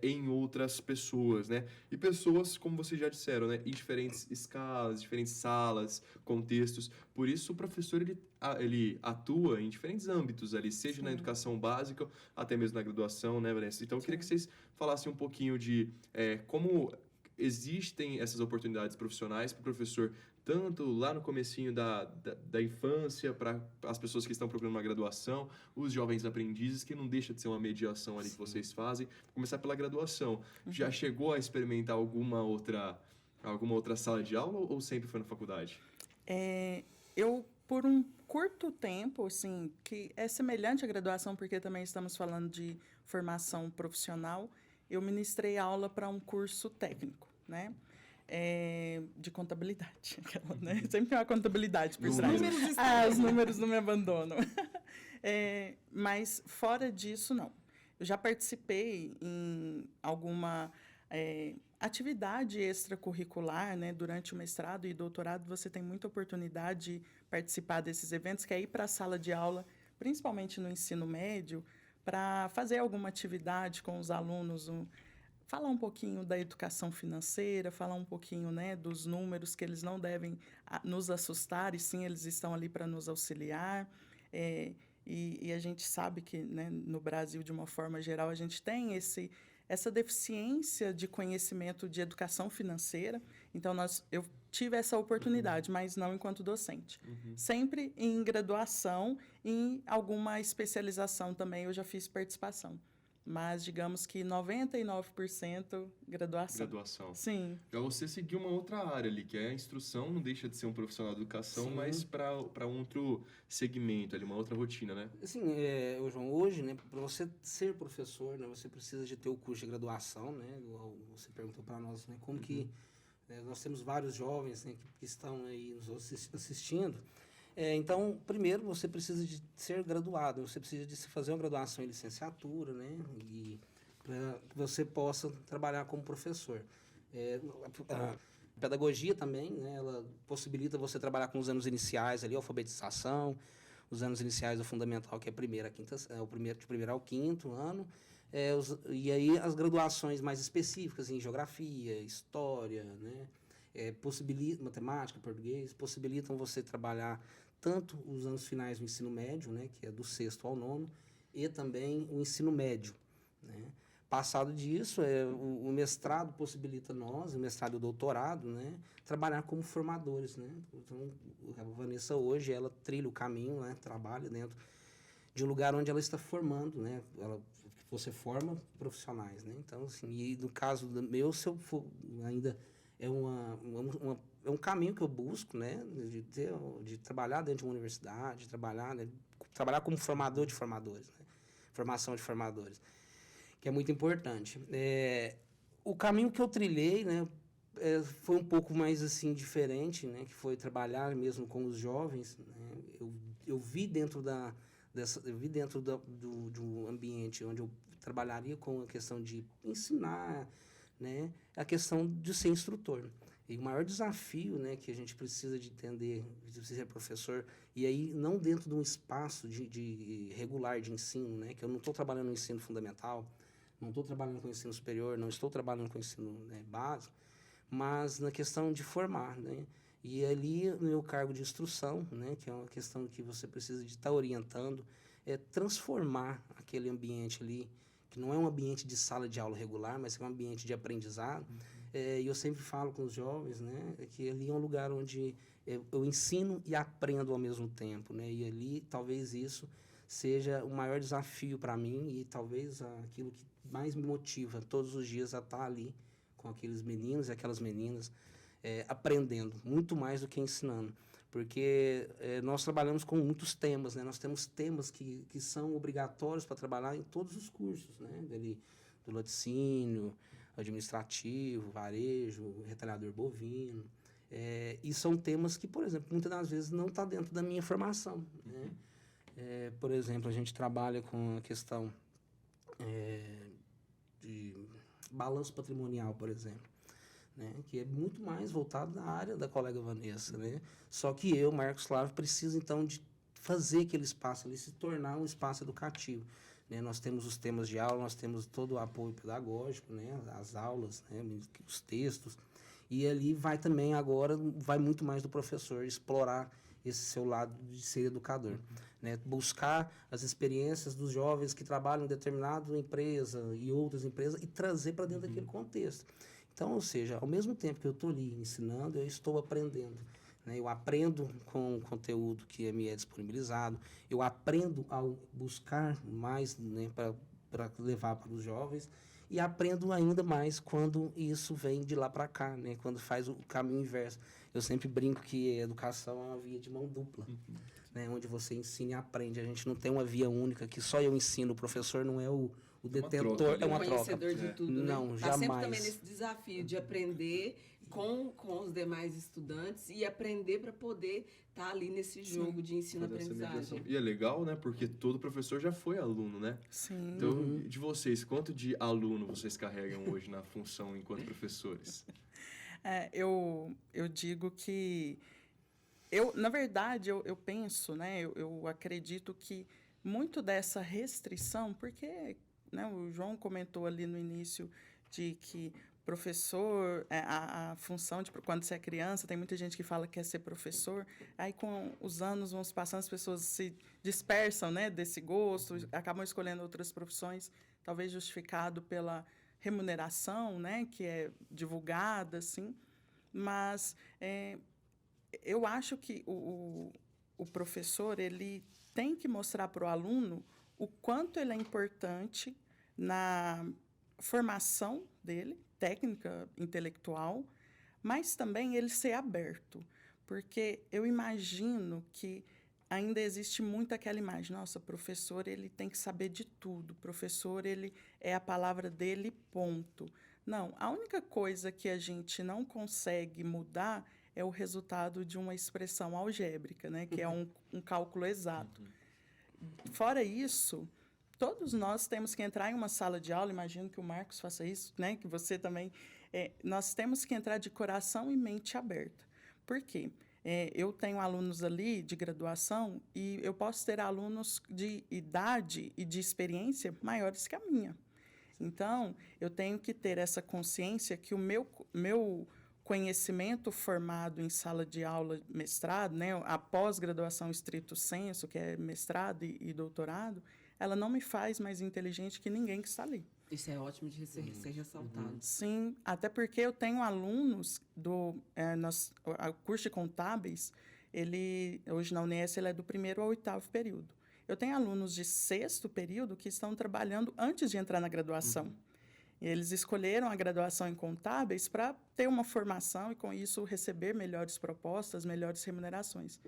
em outras pessoas, né? E pessoas, como vocês já disseram, né, em diferentes escalas, diferentes salas, contextos. Por isso o professor ele atua em diferentes âmbitos ali, seja na educação básica, até mesmo na graduação, né, Vanessa? Então eu queria que vocês falassem um pouquinho de como existem essas oportunidades profissionais para o professor, tanto lá no comecinho da infância, para as pessoas que estão procurando uma graduação, os jovens aprendizes, que não deixa de ser uma mediação ali que vocês fazem. Vou começar pela graduação. Já chegou a experimentar alguma outra sala de aula ou sempre foi na faculdade? Eu, por um curto tempo, assim, que é semelhante à graduação, porque também estamos falando de formação profissional, eu ministrei aula para um curso técnico, né? de contabilidade. Aquela, né? Sempre tem uma contabilidade por trás. Números Os números não me abandonam. Mas, fora disso, não. Eu já participei em alguma atividade extracurricular, né? Durante o mestrado e doutorado, você tem muita oportunidade de participar desses eventos, que é ir para a sala de aula, principalmente no ensino médio, para fazer alguma atividade com os alunos, falar um pouquinho da educação financeira, falar um pouquinho, né, dos números, que eles não devem nos assustar, e sim eles estão ali para nos auxiliar. E a gente sabe que, né, no Brasil, de uma forma geral, a gente tem essa deficiência de conhecimento de educação financeira. Então, eu tive essa oportunidade, mas não enquanto docente. Sempre em graduação, em alguma especialização também eu já fiz participação. Mas, digamos que 99% graduação. Graduação. Sim. Para você seguir uma outra área ali, que é a instrução, não deixa de ser um profissional de educação, Sim. mas para outro segmento ali, uma outra rotina, né? Assim, João, hoje, né, para você ser professor, né, você precisa de ter o curso de graduação, né? Igual você perguntou para nós, né, como que nós temos vários jovens, né, que estão aí nos assistindo. Então, primeiro, você precisa de ser graduado, você precisa de se fazer uma graduação em licenciatura, né, e para que você possa trabalhar como professor. A pedagogia também, né, ela possibilita você trabalhar com os anos iniciais ali, alfabetização, os anos iniciais do fundamental, que é o primeiro de primeiro ao quinto ano, e aí as graduações mais específicas em geografia, história, né, matemática, português, possibilitam você trabalhar tanto os anos finais do ensino médio, né, que é do 6º ao 9º, e também o ensino médio, né. Passado disso, o mestrado possibilita nós, o mestrado e o doutorado, né, trabalhar como formadores, né. Então, a Vanessa hoje, ela trilha o caminho, né, trabalha dentro de um lugar onde ela está formando, né, você forma profissionais, né. Então, assim, e no caso meu, se eu for ainda é um caminho que eu busco, né, de trabalhar dentro de uma universidade, trabalhar como formador de formadores, né, formação de formadores, que é muito importante. O caminho que eu trilhei, né, foi um pouco mais assim diferente, né, que foi trabalhar mesmo com os jovens, né. Eu vi dentro de um ambiente onde eu trabalharia com a questão de ensinar, né, a questão de ser instrutor. E o maior desafio, né, que a gente precisa de entender, de ser professor, e aí não dentro de um espaço de regular de ensino, né, que eu não estou trabalhando no ensino fundamental, não estou trabalhando com ensino superior, não estou trabalhando com ensino, né, básico, mas na questão de formar, né, e ali no meu cargo de instrução, né, que é uma questão que você precisa de estar orientando, transformar aquele ambiente ali, que não é um ambiente de sala de aula regular, mas é um ambiente de aprendizado. E eu sempre falo com os jovens, né, que ali é um lugar onde eu ensino e aprendo ao mesmo tempo, né, e ali talvez isso seja o maior desafio para mim e talvez aquilo que mais me motiva todos os dias a estar ali com aqueles meninos e aquelas meninas, aprendendo muito mais do que ensinando. Porque nós trabalhamos com muitos temas, né? Nós temos temas que são obrigatórios para trabalhar em todos os cursos, né? Do laticínio, administrativo, varejo, retalhador bovino. E são temas que, por exemplo, muitas das vezes não está dentro da minha formação, né? Por exemplo, a gente trabalha com a questão de balanço patrimonial, por exemplo, né, que é muito mais voltado na área da colega Vanessa, né? Só que eu, Marcos Flávio, preciso então de fazer aquele espaço ali se tornar um espaço educativo, né? Nós temos os temas de aula, nós temos todo o apoio pedagógico, né? As aulas, né? Os textos, e ali vai muito mais do professor explorar esse seu lado de ser educador, né? Buscar as experiências dos jovens que trabalham em determinada empresa e outras empresas e trazer para dentro daquele contexto. Então, ou seja, ao mesmo tempo que eu estou ali ensinando, eu estou aprendendo, né? Eu aprendo com o conteúdo que me é disponibilizado, eu aprendo a buscar mais, né, para levar para os jovens, e aprendo ainda mais quando isso vem de lá para cá, né? Quando faz o caminho inverso. Eu sempre brinco que a educação é uma via de mão dupla, né? Onde você ensina e aprende. A gente não tem uma via única que só eu ensino, o professor não é o detentor, é uma troca. Conhecedor de tudo, né? Não, Tá jamais. sempre também nesse desafio de aprender com os demais estudantes e aprender para poder estar ali nesse jogo de ensino-aprendizagem. E é legal, né? Porque todo professor já foi aluno, né? Sim. Então, de vocês, quanto de aluno vocês carregam hoje na função enquanto professores? Eu digo que... na verdade, eu penso, né? Eu acredito que muito dessa restrição, porque, né, o João comentou ali no início de que professor, a função de quando você é criança, tem muita gente que fala que quer ser professor, aí com os anos vão se passando, as pessoas se dispersam, né, desse gosto, acabam escolhendo outras profissões, talvez justificado pela remuneração, né, que é divulgada, assim, mas eu acho que o professor ele tem que mostrar para o aluno o quanto ele é importante na formação dele, técnica, intelectual, mas também ele ser aberto. Porque eu imagino que ainda existe muito aquela imagem, nossa, professor ele tem que saber de tudo, professor ele é a palavra dele, ponto. Não, a única coisa que a gente não consegue mudar é o resultado de uma expressão algébrica, né, que é um cálculo exato. Fora isso, todos nós temos que entrar em uma sala de aula, imagino que o Marcos faça isso, né, que você também, nós temos que entrar de coração e mente aberta. Por quê? Eu tenho alunos ali de graduação e eu posso ter alunos de idade e de experiência maiores que a minha. Então, eu tenho que ter essa consciência que o meu conhecimento formado em sala de aula, mestrado, né, a pós-graduação estrito sensu, que é mestrado e doutorado, ela não me faz mais inteligente que ninguém que está ali. Isso é ótimo de ser ressaltado. Sim, até porque eu tenho alunos do curso de contábeis, hoje na UNES ele é do 1º ao 8º período. Eu tenho alunos de 6º período que estão trabalhando antes de entrar na graduação. Eles escolheram a graduação em contábeis para ter uma formação e, com isso, receber melhores propostas, melhores remunerações.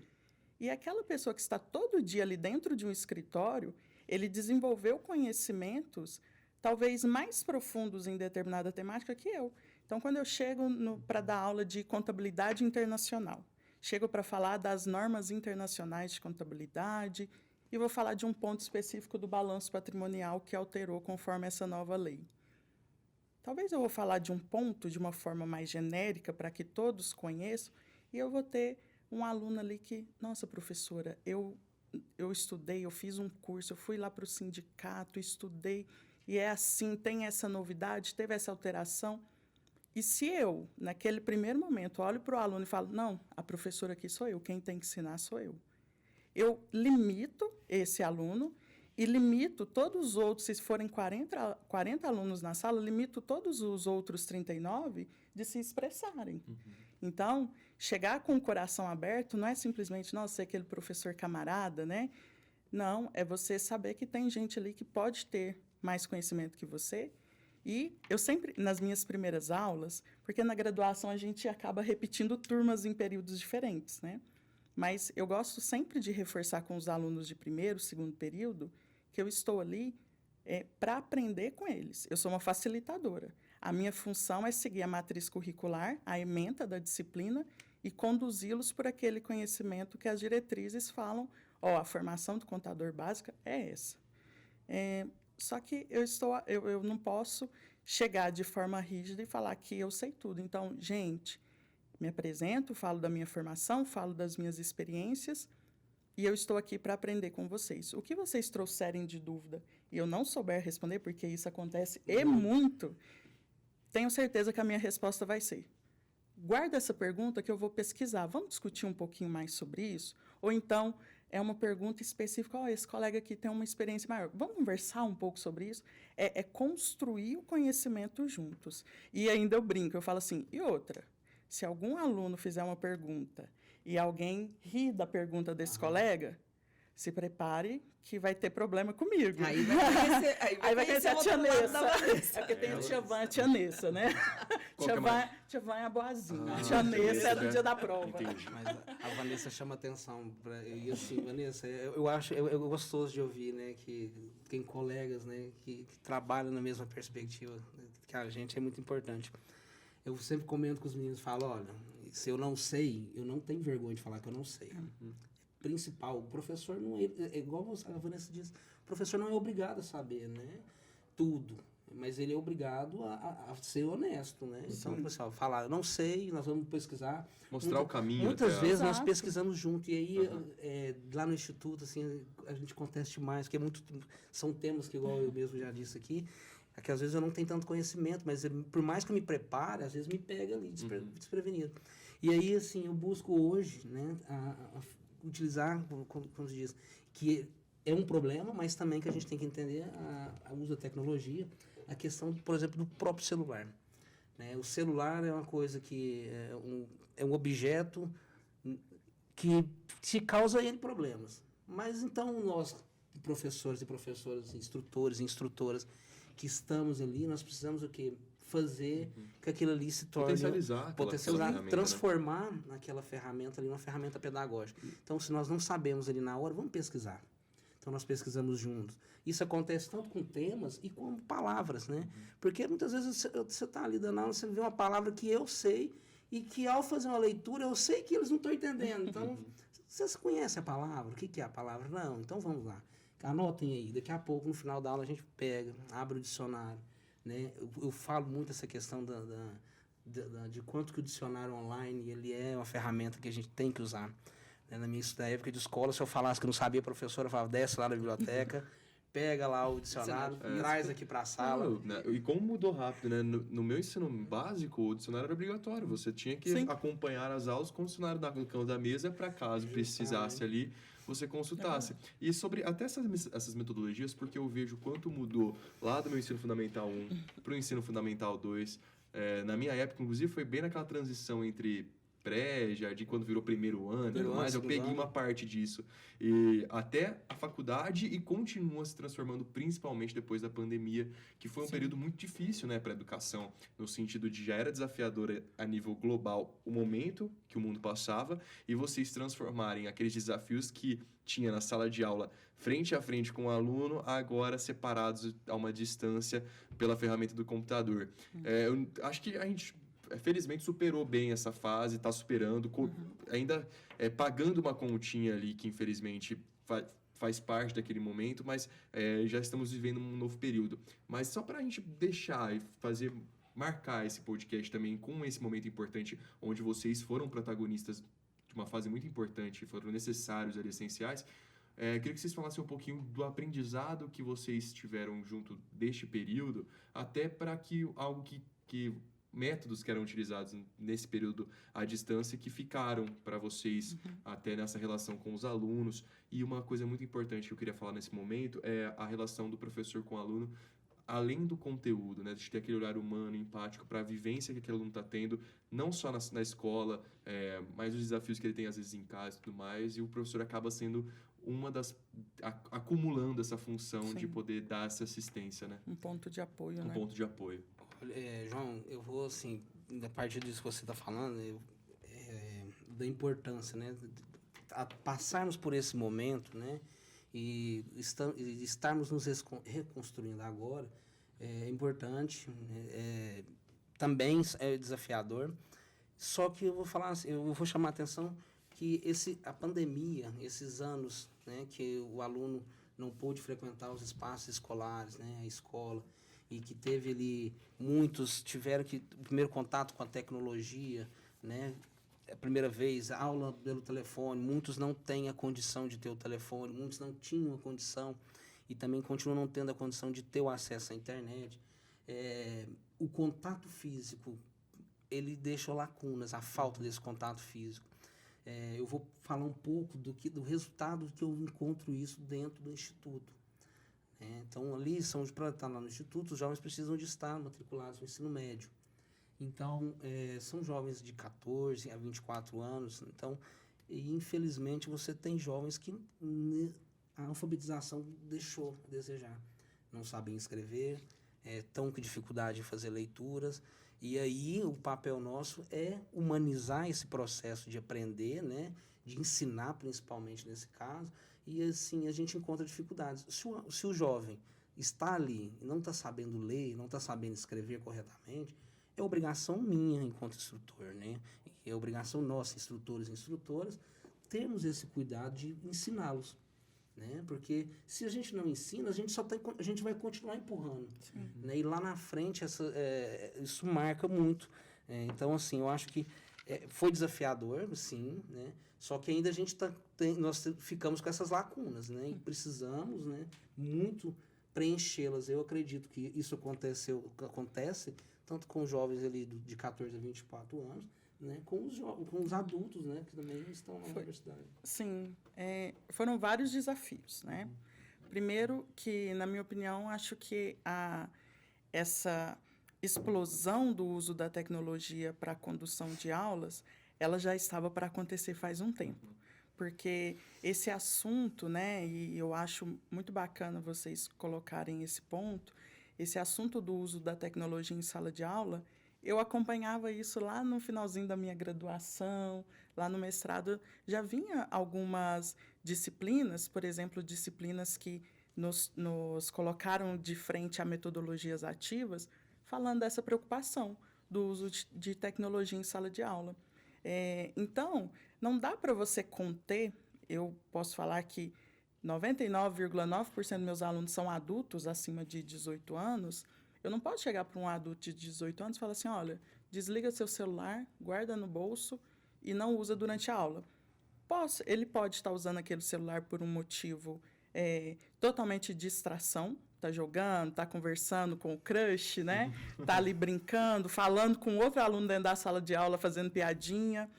E aquela pessoa que está todo dia ali dentro de um escritório, ele desenvolveu conhecimentos talvez mais profundos em determinada temática que eu. Então, quando eu chego para dar aula de contabilidade internacional, chego para falar das normas internacionais de contabilidade e vou falar de um ponto específico do balanço patrimonial que alterou conforme essa nova lei. Talvez eu vou falar de um ponto de uma forma mais genérica para que todos conheçam e eu vou ter um aluno ali que, nossa, professora, eu estudei, eu fiz um curso, eu fui lá para o sindicato, estudei, e é assim, tem essa novidade, teve essa alteração. E se eu, naquele primeiro momento, olho para o aluno e falo, não, a professora aqui sou eu, quem tem que ensinar sou eu. Eu limito esse aluno e limito todos os outros, se forem 40 alunos na sala, limito todos os outros 39 de se expressarem. Então, chegar com o coração aberto não é simplesmente, nossa, ser aquele professor camarada, né? Não, é você saber que tem gente ali que pode ter mais conhecimento que você. E eu sempre, nas minhas primeiras aulas, porque na graduação a gente acaba repetindo turmas em períodos diferentes, né? Mas eu gosto sempre de reforçar com os alunos de 1º, 2º período, que eu estou ali para aprender com eles. Eu sou uma facilitadora. A minha função é seguir a matriz curricular, a ementa da disciplina, e conduzi-los por aquele conhecimento que as diretrizes falam, a formação do contador básica é essa. Só que eu não posso chegar de forma rígida e falar que eu sei tudo. Então, gente, me apresento, falo da minha formação, falo das minhas experiências, e eu estou aqui para aprender com vocês. O que vocês trouxerem de dúvida e eu não souber responder, porque isso acontece e muito, tenho certeza que a minha resposta vai ser: guarda essa pergunta que eu vou pesquisar. Vamos discutir um pouquinho mais sobre isso? Ou então, é uma pergunta específica, esse colega aqui tem uma experiência maior. Vamos conversar um pouco sobre isso? É construir o conhecimento juntos. E ainda eu brinco, eu falo assim, e outra, se algum aluno fizer uma pergunta e alguém ri da pergunta desse colega, se prepare que vai ter problema comigo. Aí vai conhecer a tia Nessa. É porque tem a tia Van e a tia Nessa, né? Tia Van é a boazinha. A tia Nessa é do dia da prova. Entendi. Mas a Vanessa chama atenção. E assim, Vanessa, eu acho gostoso de ouvir, né, que tem colegas, né, que trabalham na mesma perspectiva que a gente, é muito importante. Eu sempre comento com os meninos, falo, olha, se eu não sei, eu não tenho vergonha de falar que eu não sei. Principal, o professor não é igual a Vanessa disse, o professor não é obrigado a saber, né? Tudo. Mas ele é obrigado a ser honesto, né? Então, pessoal, falar, eu não sei, nós vamos pesquisar. Mostrar o caminho. Muitas vezes nós Exato. pesquisamos junto. E aí, lá no Instituto, assim, a gente acontece mais, porque são temas que, igual eu mesmo já disse aqui, é que às vezes eu não tenho tanto conhecimento, mas por mais que eu me prepare, às vezes me pega ali desprevenido. E aí, assim, eu busco hoje, né, a utilizar, como se diz, que é um problema, mas também que a gente tem que entender o uso da tecnologia, a questão, por exemplo, do próprio celular. Né? O celular é uma coisa que é um objeto que te causa N problemas. Mas então nós, professores e professoras, instrutores e instrutoras, que estamos ali, nós precisamos o quê? Fazer que aquilo ali se torne... Potencializar aquela transformar aquela ferramenta ali numa ferramenta pedagógica. Então, se nós não sabemos ali na hora, vamos pesquisar. Então, nós pesquisamos juntos. Isso acontece tanto com temas e com palavras, né? Porque muitas vezes você está ali dando aula, você vê uma palavra que eu sei e que ao fazer uma leitura eu sei que eles não estão entendendo. Então, vocês conhecem a palavra? O que é a palavra? Não, então vamos lá. Anotem aí. Daqui a pouco, no final da aula, a gente pega, abre o dicionário. Né? Eu falo muito essa questão de quanto que o dicionário online ele é uma ferramenta que a gente tem que usar. Na minha época de escola, se eu falasse que não sabia, a professora falava, desce lá na biblioteca, pega lá o dicionário, traz aqui para a sala. E como mudou rápido, né? No meu ensino básico, o dicionário era obrigatório. Você tinha que acompanhar as aulas com o dicionário no canto da mesa para caso precisasse ali, você consultasse. E sobre até essas metodologias, porque eu vejo quanto mudou lá do meu ensino fundamental 1 para o ensino fundamental 2. Na minha época, inclusive, foi bem naquela transição entre pré-jardim, quando virou primeiro ano, eu peguei uma parte disso. E até a faculdade e continua se transformando, principalmente depois da pandemia, que foi um período muito difícil, né, para a educação, no sentido de já era desafiadora a nível global o momento que o mundo passava, e vocês transformarem aqueles desafios que tinha na sala de aula frente a frente com o aluno, agora separados a uma distância pela ferramenta do computador. Eu acho que a gente felizmente superou bem essa fase, está superando, ainda pagando uma continha ali que infelizmente faz parte daquele momento, mas já estamos vivendo um novo período. Mas só para a gente deixar e marcar esse podcast também com esse momento importante, onde vocês foram protagonistas de uma fase muito importante, foram necessários ali, essenciais, queria que vocês falassem um pouquinho do aprendizado que vocês tiveram junto deste período, até para que algo que métodos que eram utilizados nesse período à distância que ficaram para vocês até nessa relação com os alunos. E uma coisa muito importante que eu queria falar nesse momento é a relação do professor com o aluno, além do conteúdo, né? De ter aquele olhar humano, empático para a vivência que aquele aluno está tendo, não só na escola, mas os desafios que ele tem às vezes em casa e tudo mais, e o professor acaba sendo acumulando essa função de poder dar essa assistência, né? Um ponto de apoio, né? Um ponto de apoio. João, eu vou, assim, a partir disso que você está falando, da importância, né, passarmos por esse momento, né, e estarmos nos reconstruindo agora, é importante, também é desafiador, só que eu vou falar assim, eu vou chamar a atenção que a pandemia, esses anos, né, que o aluno não pôde frequentar os espaços escolares, né, a escola, e que teve ali, muitos tiveram o primeiro contato com a tecnologia, né? A primeira vez, aula pelo telefone, muitos não têm a condição de ter o telefone, muitos não tinham a condição e também continuam não tendo a condição de ter o acesso à internet. O contato físico, ele deixa lacunas, a falta desse contato físico. Eu vou falar um pouco do resultado que eu encontro isso dentro do Instituto. Então, ali, para estar lá no Instituto, os jovens precisam de estar matriculados no ensino médio. Então, são jovens de 14 a 24 anos. Então, infelizmente, você tem jovens que a alfabetização deixou a desejar. Não sabem escrever, estão com dificuldade de fazer leituras. E aí, o papel nosso é humanizar esse processo de aprender, né? De ensinar, principalmente nesse caso. E assim, a gente encontra dificuldades. Se o jovem está ali e não está sabendo ler, não está sabendo escrever corretamente, é obrigação minha enquanto instrutor, né? É obrigação nossa, instrutores e instrutoras, termos esse cuidado de ensiná-los, né? Porque se a gente não ensina, a gente vai continuar empurrando, né? E lá na frente isso marca muito. Então, assim, eu acho que foi desafiador, sim, né? Só que ainda nós ficamos com essas lacunas, né? E precisamos, né, muito preenchê-las. Eu acredito que isso acontece tanto com os jovens ali de 14 a 24 anos, né, com os adultos, né, que também estão na universidade. Sim, foram vários desafios, né? Primeiro que, na minha opinião, acho que essa explosão do uso da tecnologia para a condução de aulas, ela já estava para acontecer faz um tempo. Porque esse assunto, né, e eu acho muito bacana vocês colocarem esse ponto, esse assunto do uso da tecnologia em sala de aula, eu acompanhava isso lá no finalzinho da minha graduação, lá no mestrado, já vinha algumas disciplinas, por exemplo, disciplinas que nos colocaram de frente a metodologias ativas, falando dessa preocupação do uso de tecnologia em sala de aula. Então, não dá para você conter, eu posso falar que 99,9% dos meus alunos são adultos acima de 18 anos, eu não posso chegar para um adulto de 18 anos e falar assim, olha, desliga seu celular, guarda no bolso e não usa durante a aula. Ele pode estar usando aquele celular por um motivo totalmente de distração, está jogando, está conversando com o crush, né? Está ali brincando, falando com outro aluno dentro da sala de aula, fazendo piadinha.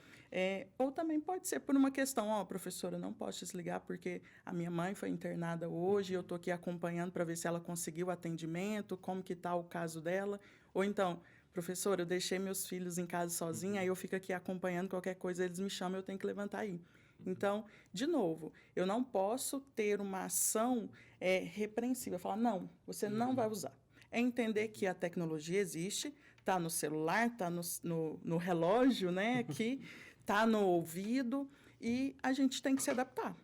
Ou também pode ser por uma questão, professora, não posso desligar porque a minha mãe foi internada hoje, eu estou aqui acompanhando para ver se ela conseguiu atendimento, como que está o caso dela. Ou então, professora, eu deixei meus filhos em casa sozinha, aí eu fico aqui acompanhando, qualquer coisa eles me chamam, eu tenho que levantar aí. Então, de novo, eu não posso ter uma ação repreensível, falar, não, você não vai usar. É entender que a tecnologia existe, está no celular, está no relógio, né, que está no ouvido, e a gente tem que se adaptar.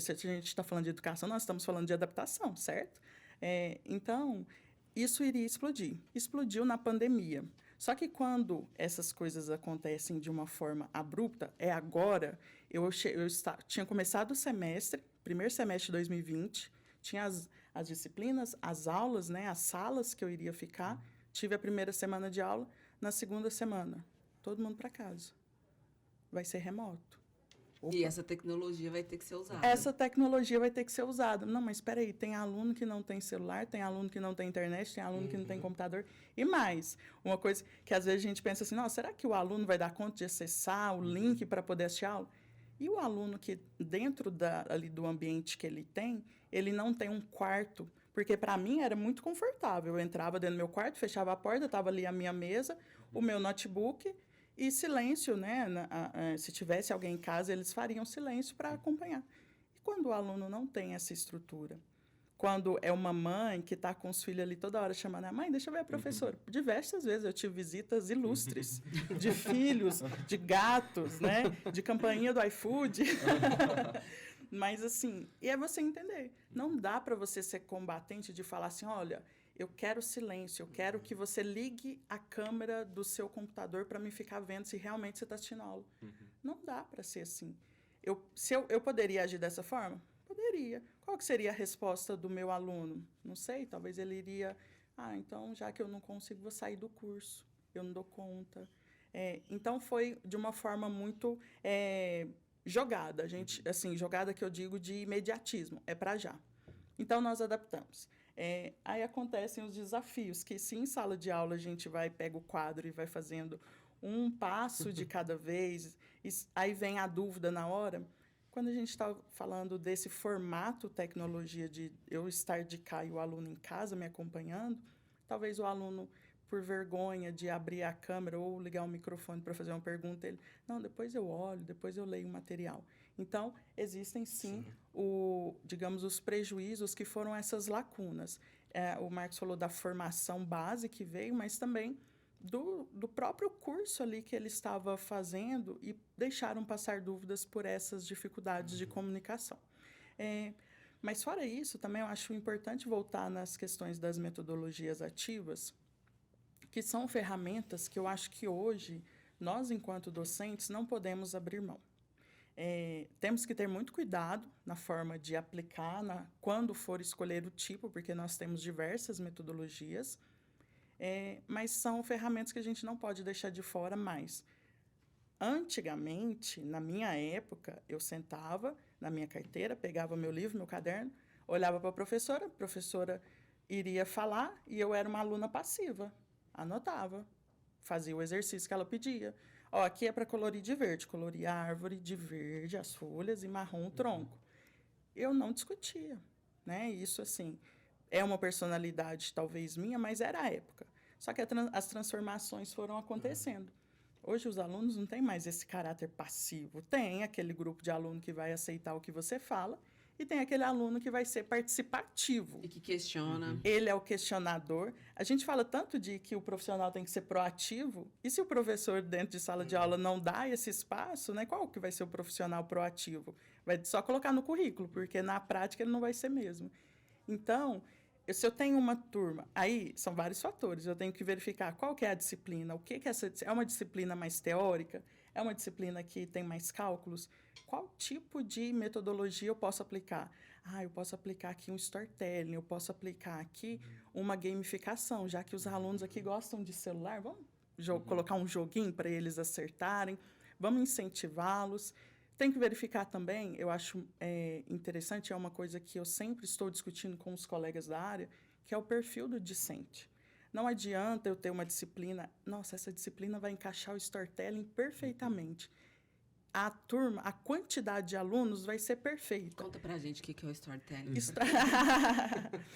Se a gente está falando de educação, nós estamos falando de adaptação, certo? Então, isso iria explodir. Explodiu na pandemia. Só que quando essas coisas acontecem de uma forma abrupta, agora, eu tinha começado o semestre, primeiro semestre de 2020, tinha as disciplinas, as aulas, né, as salas que eu iria ficar, tive a primeira semana de aula, na segunda semana, todo mundo para casa. Vai ser remoto. Opa. E essa tecnologia vai ter que ser usada. Essa tecnologia vai ter que ser usada. Não, mas espera aí, tem aluno que não tem celular, tem aluno que não tem internet, tem aluno que não tem computador. E mais, uma coisa que às vezes a gente pensa assim, nossa, será que o aluno vai dar conta de acessar o link para poder assistir a aula? E o aluno que dentro ali do ambiente que ele tem, ele não tem um quarto, porque para mim era muito confortável. Eu entrava dentro do meu quarto, fechava a porta, estava ali a minha mesa, o meu notebook e silêncio, né? Se tivesse alguém em casa, eles fariam silêncio para acompanhar. E quando o aluno não tem essa estrutura? Quando é uma mãe que está com os filhos ali toda hora chamando a mãe, deixa eu ver a professora. Diversas vezes eu tive visitas ilustres de filhos, de gatos, né? De campainha do iFood. Mas, assim, e é você entender. Não dá para você ser combatente de falar assim, olha, eu quero silêncio, eu quero que você ligue a câmera do seu computador para me ficar vendo se realmente você está assistindo a aula. Não dá para ser assim. Eu poderia agir dessa forma? Poderia. Qual que seria a resposta do meu aluno? Não sei, talvez ele iria... então, já que eu não consigo, vou sair do curso. Eu não dou conta. Então, foi de uma forma muito jogada. Jogada que eu digo de imediatismo. É para já. Então, nós adaptamos. Aí acontecem os desafios, que se em sala de aula a gente pega o quadro e vai fazendo um passo de cada vez, aí vem a dúvida na hora... Quando a gente está falando desse formato tecnologia de eu estar de cá e o aluno em casa me acompanhando, talvez o aluno, por vergonha de abrir a câmera ou ligar o microfone para fazer uma pergunta, ele, não, depois eu olho, depois eu leio o material. Então, existem sim, os prejuízos que foram essas lacunas. O Marcos falou da formação base que veio, mas também do próprio curso ali que ele estava fazendo e deixaram passar dúvidas por essas dificuldades de comunicação. Mas, fora isso, também eu acho importante voltar nas questões das metodologias ativas, que são ferramentas que eu acho que hoje nós, enquanto docentes, não podemos abrir mão. Temos que ter muito cuidado na forma de aplicar, quando for escolher o tipo, porque nós temos diversas metodologias, mas são ferramentas que a gente não pode deixar de fora mais. Antigamente, na minha época, eu sentava na minha carteira, pegava meu livro, meu caderno, olhava para a professora iria falar e eu era uma aluna passiva, anotava, fazia o exercício que ela pedia. Ó, aqui é para colorir de verde, colorir a árvore de verde, as folhas, e marrom o tronco. Eu não discutia, né? Isso, assim, é uma personalidade talvez minha, mas era a época. Só que as transformações foram acontecendo. Hoje os alunos não têm mais esse caráter passivo. Tem aquele grupo de aluno que vai aceitar o que você fala e tem aquele aluno que vai ser participativo. E que questiona. Ele é o questionador. A gente fala tanto de que o profissional tem que ser proativo, e se o professor dentro de sala de aula não dá esse espaço, né, qual que vai ser o profissional proativo? Vai só colocar no currículo, porque na prática ele não vai ser mesmo. Então, se eu tenho uma turma, aí são vários fatores, eu tenho que verificar qual que é a disciplina, o que essa é uma disciplina mais teórica, é uma disciplina que tem mais cálculos, qual tipo de metodologia eu posso aplicar? Eu posso aplicar aqui um storytelling, eu posso aplicar aqui uma gamificação, já que os alunos aqui gostam de celular, vamos colocar um joguinho para eles acertarem, vamos incentivá-los. Tem que verificar também, eu acho interessante, é uma coisa que eu sempre estou discutindo com os colegas da área, que é o perfil do discente. Não adianta eu ter uma disciplina, nossa, essa disciplina vai encaixar o storytelling perfeitamente. A turma, a quantidade de alunos vai ser perfeita. Conta pra gente o que é o storytelling.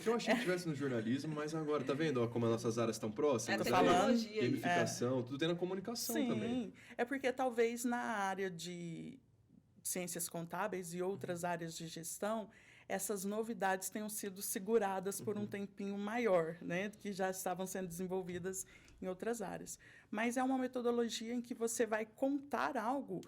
Eu achei que tivesse no jornalismo, mas agora, tá vendo como as nossas áreas estão próximas? Gamificação, tudo tem na comunicação também. Sim, é porque talvez na área de ciências contábeis e outras áreas de gestão, essas novidades tenham sido seguradas por um tempinho maior, né, que já estavam sendo desenvolvidas em outras áreas. Mas é uma metodologia em que você vai contar algo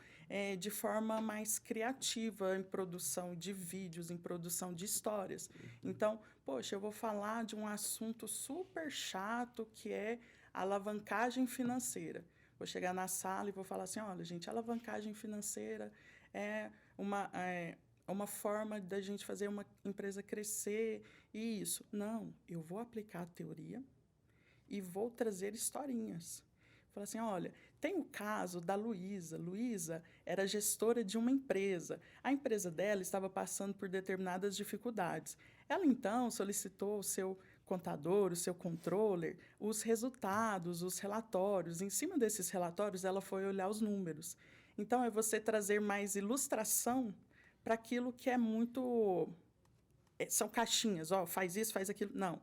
de forma mais criativa, em produção de vídeos, em produção de histórias. Então, poxa, eu vou falar de um assunto super chato, que é a alavancagem financeira. Vou chegar na sala e vou falar assim, olha, gente, a alavancagem financeira é uma forma da gente fazer uma empresa crescer e isso. Não, eu vou aplicar a teoria e vou trazer historinhas. Falar assim, olha, tem o caso da Luísa. Luísa era gestora de uma empresa. A empresa dela estava passando por determinadas dificuldades. Ela, então, solicitou o seu contador, o seu controller, os resultados, os relatórios. Em cima desses relatórios, ela foi olhar os números. Então, é você trazer mais ilustração para aquilo que é muito... São caixinhas, faz isso, faz aquilo. Não.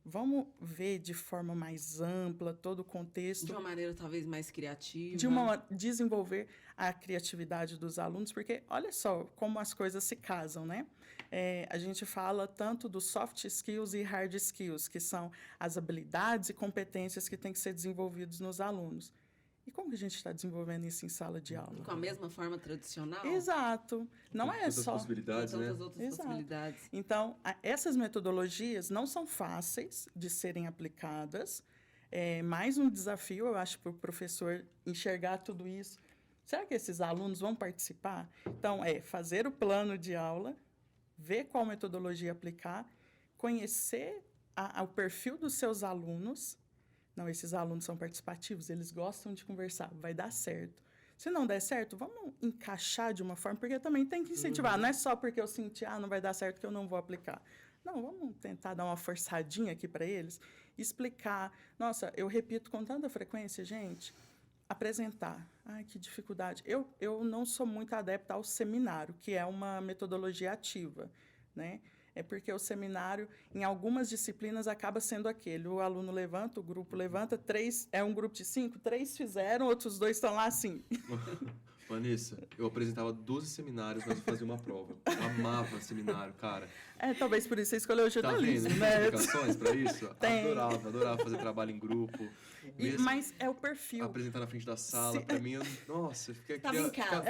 Vamos ver de forma mais ampla todo o contexto. De uma maneira talvez mais criativa. Desenvolver a criatividade dos alunos, porque olha só como as coisas se casam, né? A gente fala tanto dos soft skills e hard skills, que são as habilidades e competências que têm que ser desenvolvidos nos alunos. E como que a gente está desenvolvendo isso em sala de aula? Com a mesma forma tradicional? Exato. Não é só... possibilidades, né? Tantas outras possibilidades. Então, essas metodologias não são fáceis de serem aplicadas. É mais um desafio, eu acho, para o professor enxergar tudo isso. Será que esses alunos vão participar? Então, fazer o plano de aula, ver qual metodologia aplicar, conhecer o perfil dos seus alunos. Não, esses alunos são participativos, eles gostam de conversar, vai dar certo. Se não der certo, vamos encaixar de uma forma, porque também tem que incentivar. Não é só porque eu senti, não vai dar certo que eu não vou aplicar. Não, vamos tentar dar uma forçadinha aqui para eles, explicar. Nossa, eu repito com tanta frequência, gente, apresentar. Ai, que dificuldade. Eu não sou muito adepta ao seminário, que é uma metodologia ativa, né? É porque o seminário, em algumas disciplinas, acaba sendo aquele. O aluno levanta, o grupo levanta, 3, é um grupo de 5, 3 fizeram, outros 2 estão lá assim. Vanessa, eu apresentava 12 seminários, mas eu fazia uma prova. Eu amava seminário, cara. Talvez por isso você escolheu o Tá jornalismo, vendo? né? Explicações pra isso? Tem. Adorava fazer trabalho em grupo. Mas é o perfil. Apresentar na frente da sala, pra mim, nossa, eu fiquei Tava em casa.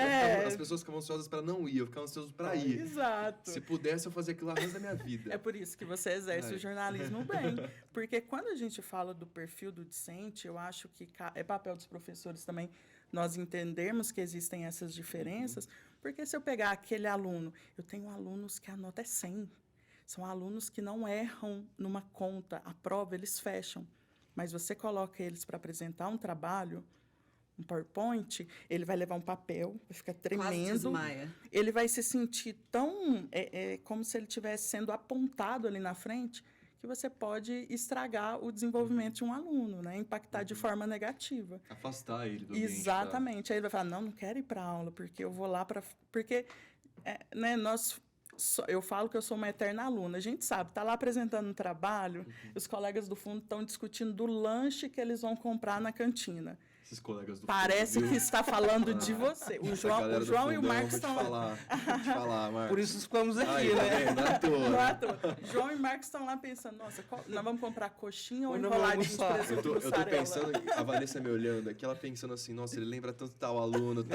As pessoas ficavam ansiosas pra não ir, eu ficava ansioso pra ir. Exato. Se pudesse, eu fazia aquilo o resto da minha vida. É por isso que você exerce o jornalismo bem. Porque quando a gente fala do perfil do discente, eu acho que é papel dos professores também nós entendermos que existem essas diferenças. Porque se eu pegar aquele aluno, eu tenho alunos que a nota é 100. São alunos que não erram numa conta, a prova eles fecham. Mas você coloca eles para apresentar um trabalho, um PowerPoint, ele vai levar um papel, vai ficar tremendo. Quase desmaia. Ele vai se sentir tão... como se ele estivesse sendo apontado ali na frente, que você pode estragar o desenvolvimento de um aluno, né? Impactar de forma negativa. Afastar ele do ambiente. Exatamente. Aí ele vai falar, não quero ir para aula, porque eu vou lá para... Porque eu falo que eu sou uma eterna aluna. A gente sabe, está lá apresentando um trabalho, os colegas do fundo estão discutindo do lanche que eles vão comprar na cantina. Esses colegas do Parece fundo, que viu? está falando de você. O João e o Marcos estão lá. Vou te falar, Marcos. Por isso ficamos aqui, Aí, tá né? vendo? Não é à toa. Não é à toa. João e Marcos estão lá pensando, nossa, nós vamos comprar coxinha ou Ou não enroladinho de vamos almoçar? presunto Eu tô mussarela? pensando, a Vanessa me olhando aqui, ela pensando assim, nossa, ele lembra tanto tal aluno.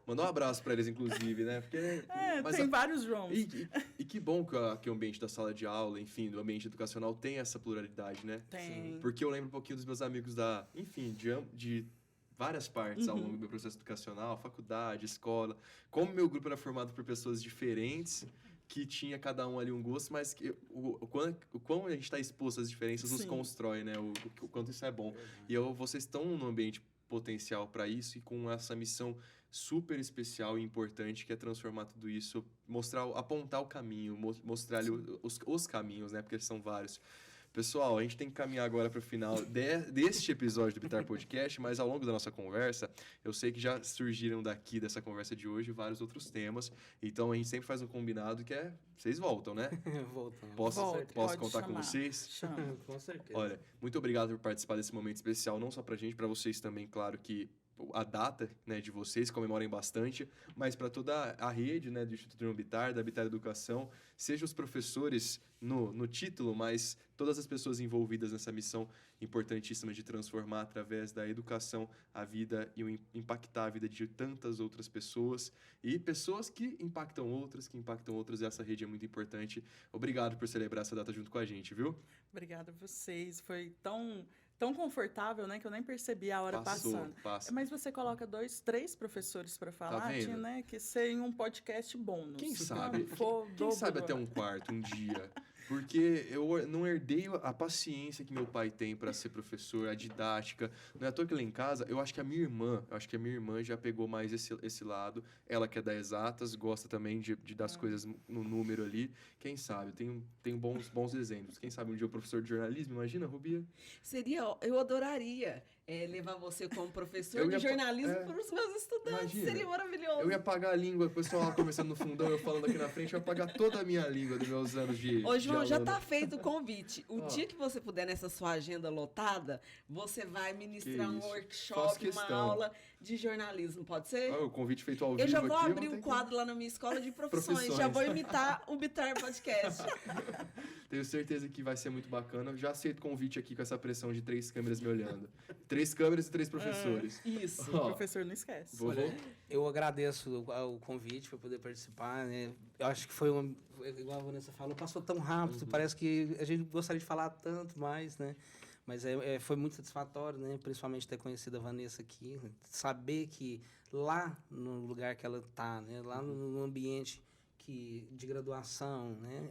Mandar um abraço pra eles, inclusive, né? Porque, mas tem vários Joãos. E que bom que o ambiente da sala de aula, enfim, do ambiente educacional tem essa pluralidade, né? Tem. Porque eu lembro um pouquinho dos meus amigos de várias partes ao longo do meu processo educacional, faculdade, escola. Como meu grupo era formado por pessoas diferentes, que tinha cada um ali um gosto, mas que o quão a gente está exposto às diferenças nos constrói, né? O quanto isso é bom. E vocês estão num ambiente potencial para isso e com essa missão super especial e importante que é transformar tudo isso, apontar o caminho, mostrar ali os caminhos, né? Porque são vários. Pessoal, a gente tem que caminhar agora para o final deste episódio do Bitar Podcast, mas ao longo da nossa conversa, eu sei que já surgiram dessa conversa de hoje vários outros temas. Então a gente sempre faz um combinado que vocês voltam, né? Voltamos. Posso contar com vocês? Chama. Com certeza. Olha, muito obrigado por participar desse momento especial, não só pra gente, pra vocês também, claro que a data, né, de vocês, comemorem bastante, mas para toda a rede, né, do Instituto João Bittar, da Bittar Educação, seja os professores no título, mas todas as pessoas envolvidas nessa missão importantíssima de transformar através da educação a vida e impactar a vida de tantas outras pessoas e pessoas que impactam outras, e essa rede é muito importante. Obrigado por celebrar essa data junto com a gente, viu? Obrigada a vocês. Foi tão confortável, né, que eu nem percebi a hora passando. Passa. Mas você coloca 2, 3 professores para falar, vendo? né, que seria um podcast bônus. Quem Se sabe? não for Quem dobro sabe do até um quarto um dia? Porque eu não herdei a paciência que meu pai tem para ser professor, a didática. Não é à toa que lá em casa, eu acho que a minha irmã já pegou mais esse lado. Ela que é da exatas, gosta também de dar as coisas no número ali. Quem sabe? Tenho bons exemplos. Quem sabe um dia o professor de jornalismo, imagina, Rubia? Eu adoraria levar você como professor Eu de ia jornalismo para os meus estudantes. Imagina. Seria maravilhoso. Eu ia apagar a língua, o pessoal lá começando no fundão, eu falando aqui na frente, eu ia apagar toda a minha língua dos meus anos de Ô, João, já aluno. está feito o convite. O dia que você puder, nessa sua agenda lotada, você vai ministrar um Faço workshop, uma questão. aula de jornalismo, pode ser? O convite feito ao Eu vivo já vou aqui, abrir um quadro lá na minha escola de profissões. Já Profissões. vou imitar o Bitar Podcast. Tenho certeza que vai ser muito bacana. Já aceito o convite aqui com essa pressão de 3 câmeras me olhando. 3 câmeras e 3 professores. Isso. O professor não esquece. Eu agradeço o convite para poder participar, né? Eu acho que foi igual a Vanessa falou, passou tão rápido, parece que a gente gostaria de falar tanto mais, né? Mas foi muito satisfatório, né? Principalmente ter conhecido a Vanessa aqui, saber que lá no lugar que ela está, né? Lá no ambiente de graduação, né?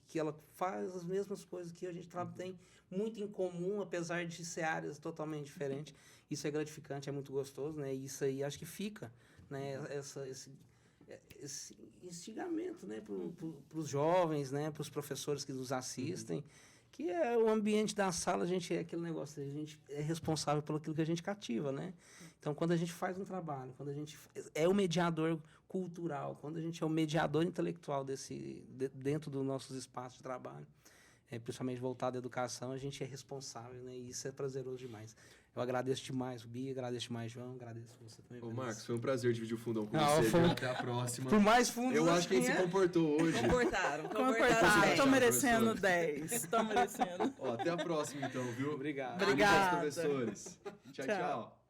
Que ela faz as mesmas coisas que a gente tem muito em comum, apesar de ser áreas totalmente diferentes. Isso é gratificante, é muito gostoso, né? E isso aí acho que fica, né? Esse instigamento, né? Para os jovens, né? Para os professores que nos assistem, que é o ambiente da sala, a gente é aquele negócio, a gente é responsável pelo aquilo que a gente cativa, né? Então, quando a gente faz um trabalho, quando a gente é o mediador cultural, quando a gente é o mediador intelectual dentro dos nossos espaços de trabalho, principalmente voltado à educação, a gente é responsável, né? E isso é prazeroso demais. Eu agradeço demais o Bia, agradeço demais, João, agradeço você também. Ô, Marcos, foi um prazer dividir o fundão com Não, você. foi- Viu? Até a próxima. Por mais fundo, Eu acho que a gente se comportou hoje. Comportaram Comportar, bem. tô merecendo professor. 10. Tô merecendo. Ó, até a próxima, então, viu? Obrigado. Obrigada. Professores. Tchau, Tchau. tchau.